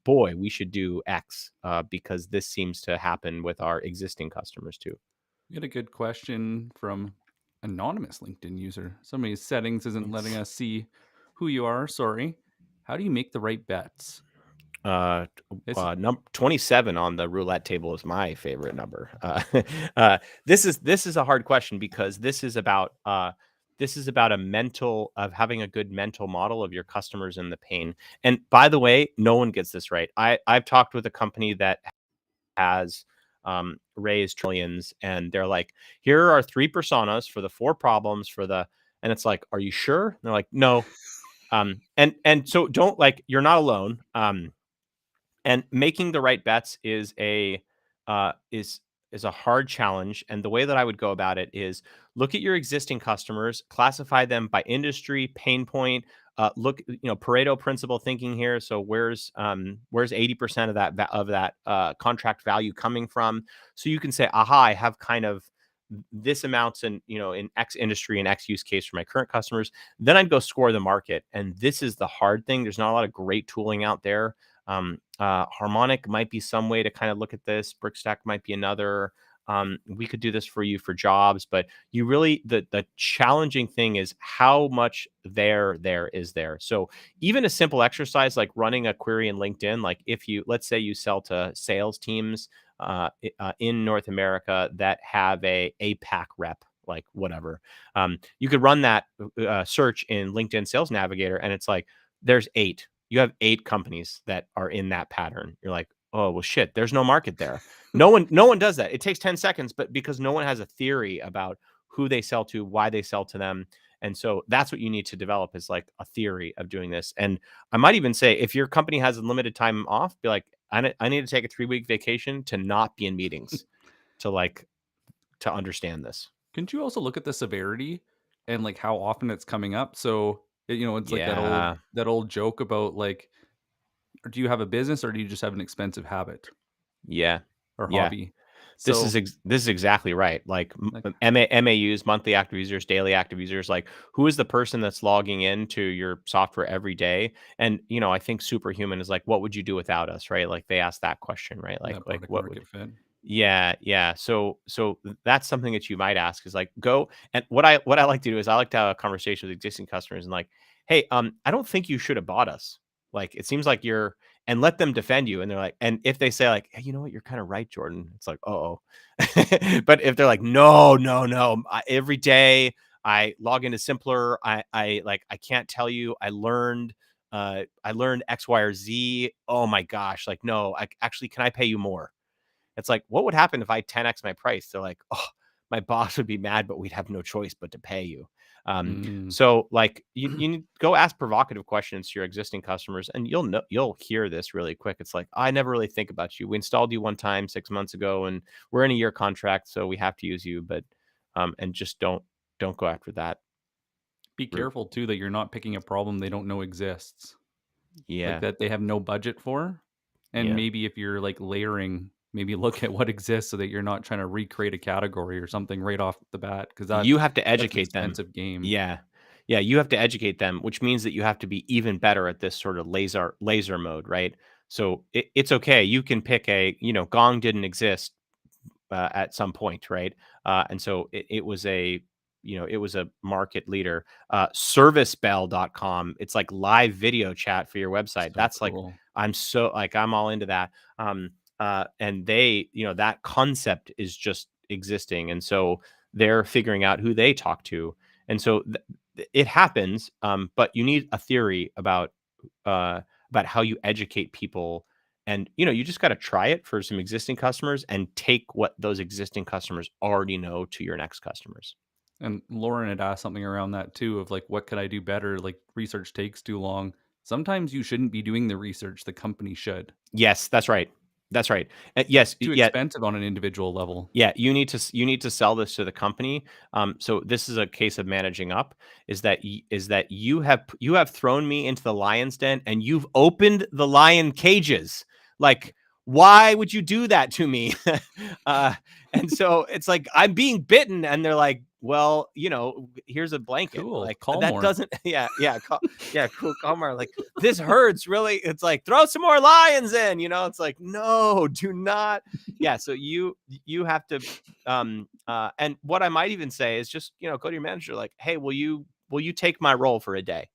Boy, we should do X because this seems to happen with our existing customers too. We get a good question from anonymous LinkedIn user. Somebody's settings isn't letting It's us see who you are. Sorry. How do you make the right bets? Uh, This 27 on the roulette table is my favorite number. This is a hard question because this is about a mental of having a good mental model of your customers and the pain. And by the way, no one gets this right. I've talked with a company that has raised trillions, and they're like, here are three personas for the four problems for the, and it's like, are you sure? And they're like, no. And so don't like you're not alone. And making the right bets is a uh, is is a hard challenge. And the way that I would go about it is look at your existing customers, classify them by industry, pain point. Look, Pareto principle thinking here. So where's 80% of that contract value coming from? So you can say, aha, I have kind of this amounts in X industry and X use case for my current customers. Then I'd go score the market. And this is the hard thing. There's not a lot of great tooling out there. Harmonic might be some way to kind of look at this. Brickstack might be another. We could do this for you for jobs, but you really the challenging thing is how much there is there. So even a simple exercise like running a query in LinkedIn, like if you let's say you sell to sales teams in North America that have a APAC rep, like whatever, you could run that search in LinkedIn Sales Navigator, and it's like there's eight. You have eight companies that are in that pattern. You're like, oh well, shit. There's no market there. No one does that. It takes 10 seconds, but because no one has a theory about who they sell to, why they sell to them. And so that's what you need to develop is like a theory of doing this. And I might even say if your company has a limited time off, be like, I need to take a 3-week vacation to not be in meetings to like to understand this. Couldn't you also look at the severity and like how often it's coming up? So it's like Yeah. that old joke about like, do you have a business or do you just have an expensive habit Yeah. or Yeah. hobby? This is So this is exactly right. Like like MAUs, monthly active users, daily active users. Like, who is the person that's logging into your software every day? And I think superhuman is like, what would you do without us, right? Like they ask that question, right? that Like product what would? market fit. Yeah, yeah. So that's something that you might ask is like go and what I like to do is I like to have a conversation with existing customers and like, hey, I don't think you should have bought us. Like it seems like you're and let them defend you. And they're like, and if they say like, hey, you know what, you're kind of right, Jordan. It's like, oh. But if they're like, no, no, no, every day I log into Simpler, I can't tell you, I learned X, Y, or Z. Oh my gosh, like no, I actually can I pay you more? It's like, what would happen if I 10x my price? They're like, oh, my boss would be mad, but we'd have no choice but to pay you. Mm. So like you need go ask provocative questions to your existing customers, and you'll hear this really quick. It's like, I never really think about you. We installed you one time 6 months ago, and we're in a year contract, so we have to use you. But and just don't go after that Be route. careful too that you're not picking a problem they don't know exists. Like Yeah, that they have no budget for. And yeah. maybe if you're like layering, maybe look at what exists so that you're not trying to recreate a category or something right off the bat because You have to that's an educate them. expensive game. Yeah. Yeah, you have to educate them, which means that you have to be even better at this sort of laser mode, right? So it's okay. You can pick Gong didn't exist at some point, right? And so it was a market leader. Servicebell.com. It's like live video chat for your website. So That's like cool. I'm all into that. And they, that concept is just existing. And so they're figuring out who they talk to. And so it happens, but you need a theory uh, about how you educate people. And you just got to try it for some existing customers and take what those existing customers already know to your next customers. And Lauren had asked something around that too of like, what could I do better? Like research takes too long. sometimes you shouldn't be doing the research, the company should. Yes, that's right. That's right. Yes, Too yeah, expensive on an individual level. yeah, you need to sell this to the company. So this is a case of managing up. Is that you have thrown me into the lion's den and you've opened the lion cages. Like, why would you do that to me? uh, and so it's like I'm being bitten, and they're like, well, here's a blanket. Cool. Like Call that more. doesn't. Yeah, yeah, yeah. Cool, Kalmar. Like this hurts really. It's like throw some more lions in. It's like no, do not. Yeah, so you have to and what I might even say is just, go to your manager like, "Hey, will you take my role for a day?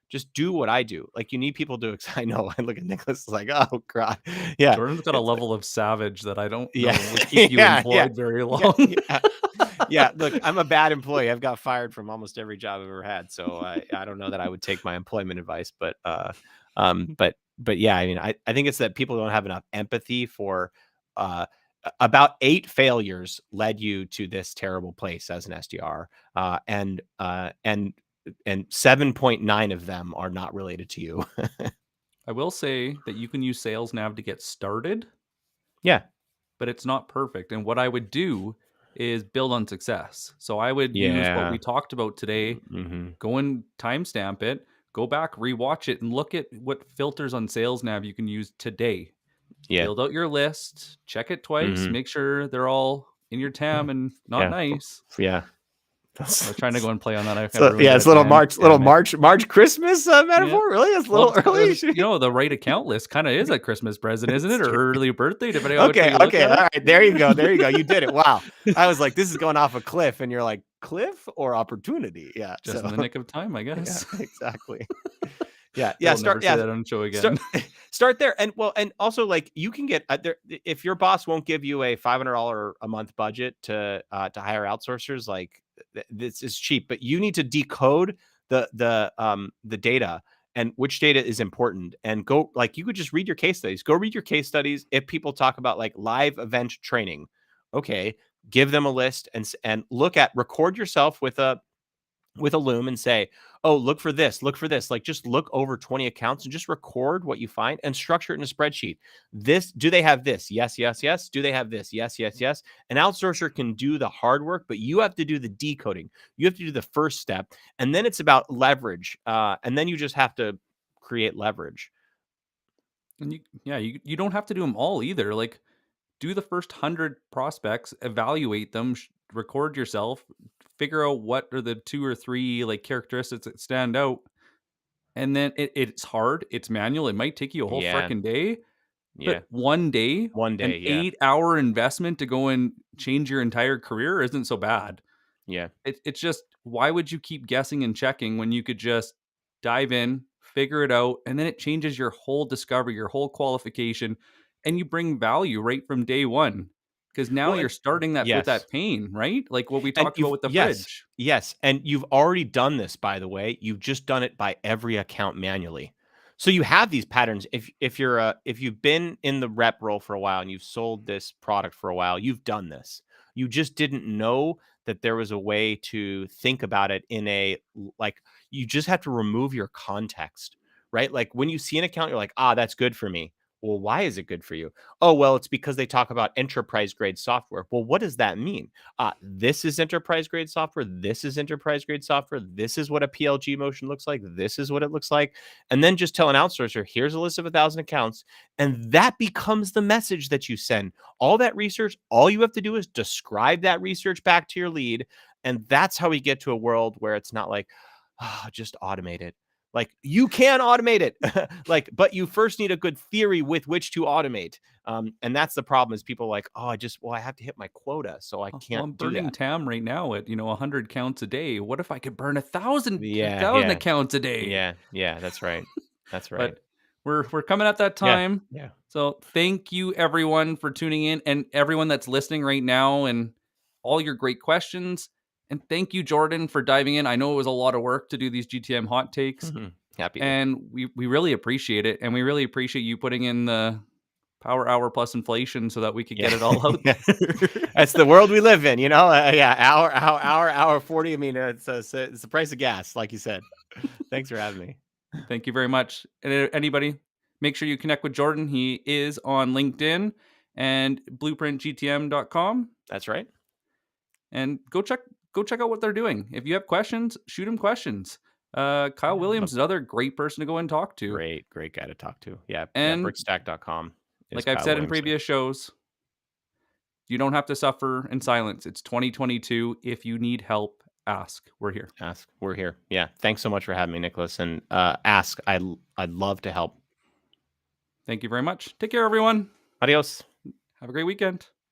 Just do what I do." Like you need people to I know. I look at Nicholas like, "Oh god." Yeah. Jordan's got a It's like, level of savage that I don't yeah. know would keep you Yeah, yeah. employed very Yeah, long. yeah. Yeah, look, I'm a bad employee. I've got fired from almost every job I've ever had. So I don't know that I would take my employment advice, but yeah, I mean, I think it's that people don't have enough empathy for about 8 failures led you to this terrible place as an SDR. And 7.9 of them are not related to you. I will say that you can use Sales Nav to get started, Yeah. but it's not perfect. And what I would do is build on success. So I would use what Yeah. we talked about today, Hmm. go and timestamp it, go back, rewatch it, and look at what filters on Sales Nav you can use today. Yeah. Build out your list, check it twice, Hmm. make sure they're all in your TAM and not Yeah. nice. Yeah. I was trying to go and play on that. I kind of So ruined yeah, it it's at the end. little Damn it. March Christmas Yeah. metaphor. Really, it's a Well, little early. the right account list kind of is a Christmas present, isn't It's it? Or true. early birthday, depending on which way Okay, you look okay, at all it. right. There you go. There you go. You did it. Wow. I was like, this is going off a cliff, and you're like, cliff or opportunity? Yeah. Just in So the nick of time, I yeah, guess. exactly. Yeah, I yeah. will never say that on the show Start again. start there, and also like you can get there if your boss won't give you a $500 a month budget to hire outsourcers. Like this is cheap, but you need to decode the data and which data is important, and go like you could just read your case studies. Go read your case studies. If people talk about like live event training, okay, give them a list and record yourself with a loom and say, oh, look for this, look for this. Like just look over 20 accounts and just record what you find and structure it in a spreadsheet. Do they have this? Yes, yes, yes. Do they have this? Yes, yes, yes. An outsourcer can do the hard work, but you have to do the decoding. You have to do the first step. And then it's about leverage. And then you just have to create leverage. And you don't have to do them all either. Like, do the first 100 prospects, evaluate them, record yourself, figure out what are the 2 or 3 like characteristics that stand out. And then it's hard, it's manual, it might take you a whole Yeah. freaking day, Yeah. but one day, One an day. Yeah. 8-hour investment to go and change your entire career isn't so bad. Yeah. It's just, why would you keep guessing and checking when you could just dive in, figure it out, and then it changes your whole discovery, your whole qualification, and you bring value right from day one. Because now Well, you're and starting that with yes. that pain, right? Like what we And talked about with the yes, fridge. yes, and you've already done this, by the way. You've just done it by every account manually. So you have these patterns. If you've been in the rep role for a while and you've sold this product for a while, you've done this. You just didn't know that there was a way to think about it like you just have to remove your context, right? Like when you see an account, you're like, ah, that's good for me. Well, why is it good for you? Oh, well, it's because they talk about enterprise grade software. Well, what does that mean? This is enterprise grade software. This is enterprise grade software. This is what a PLG motion looks like. This is what it looks like. And then just tell an outsourcer, here's a list of 1,000 accounts. And that becomes the message that you send. All that research, all you have to do is describe that research back to your lead. And that's how we get to a world where it's not like, oh, just automate it. Like you can automate it, like, but you first need a good theory with which to automate. And that's the problem is people are like, oh, I have to hit my quota, so I Well, I'm can't do burning that. TAM right now at 100 counts a day. What if I could burn 1,000 Yeah, 1,000 yeah, accounts a day? yeah, yeah. That's right. That's right. But we're coming at that Yeah, time. yeah. So thank you everyone for tuning in, and everyone that's listening right now, and all your great questions. And thank you, Jordan, for diving in. I know it was a lot of work to do these GTM hot takes, Happy to. and we really appreciate it. And we really appreciate you putting in the Power Hour plus inflation so that we could Yeah, get it all out yes. there. That's the world we live in. Yeah, hour 40. I mean, it's the price of gas, like you said. Thanks for having me. Thank you very much. And anybody, make sure you connect with Jordan. He is on LinkedIn and blueprintgtm.com. That's right. And go check out what they're doing. If you have questions, shoot him questions. Kyle Yeah, Williams is another great person to go and talk to. great guy to talk to. Yeah, And brickstack.com is like I've Kyle said in Williamson. previous shows, you don't have to suffer in silence. It's 2022. If you need help, ask. We're here. Ask. We're here. Yeah. Thanks so much for having me, Nicholas. And ask. I'd love to help. Thank you very much. Take care, everyone. Adios. Have a great weekend.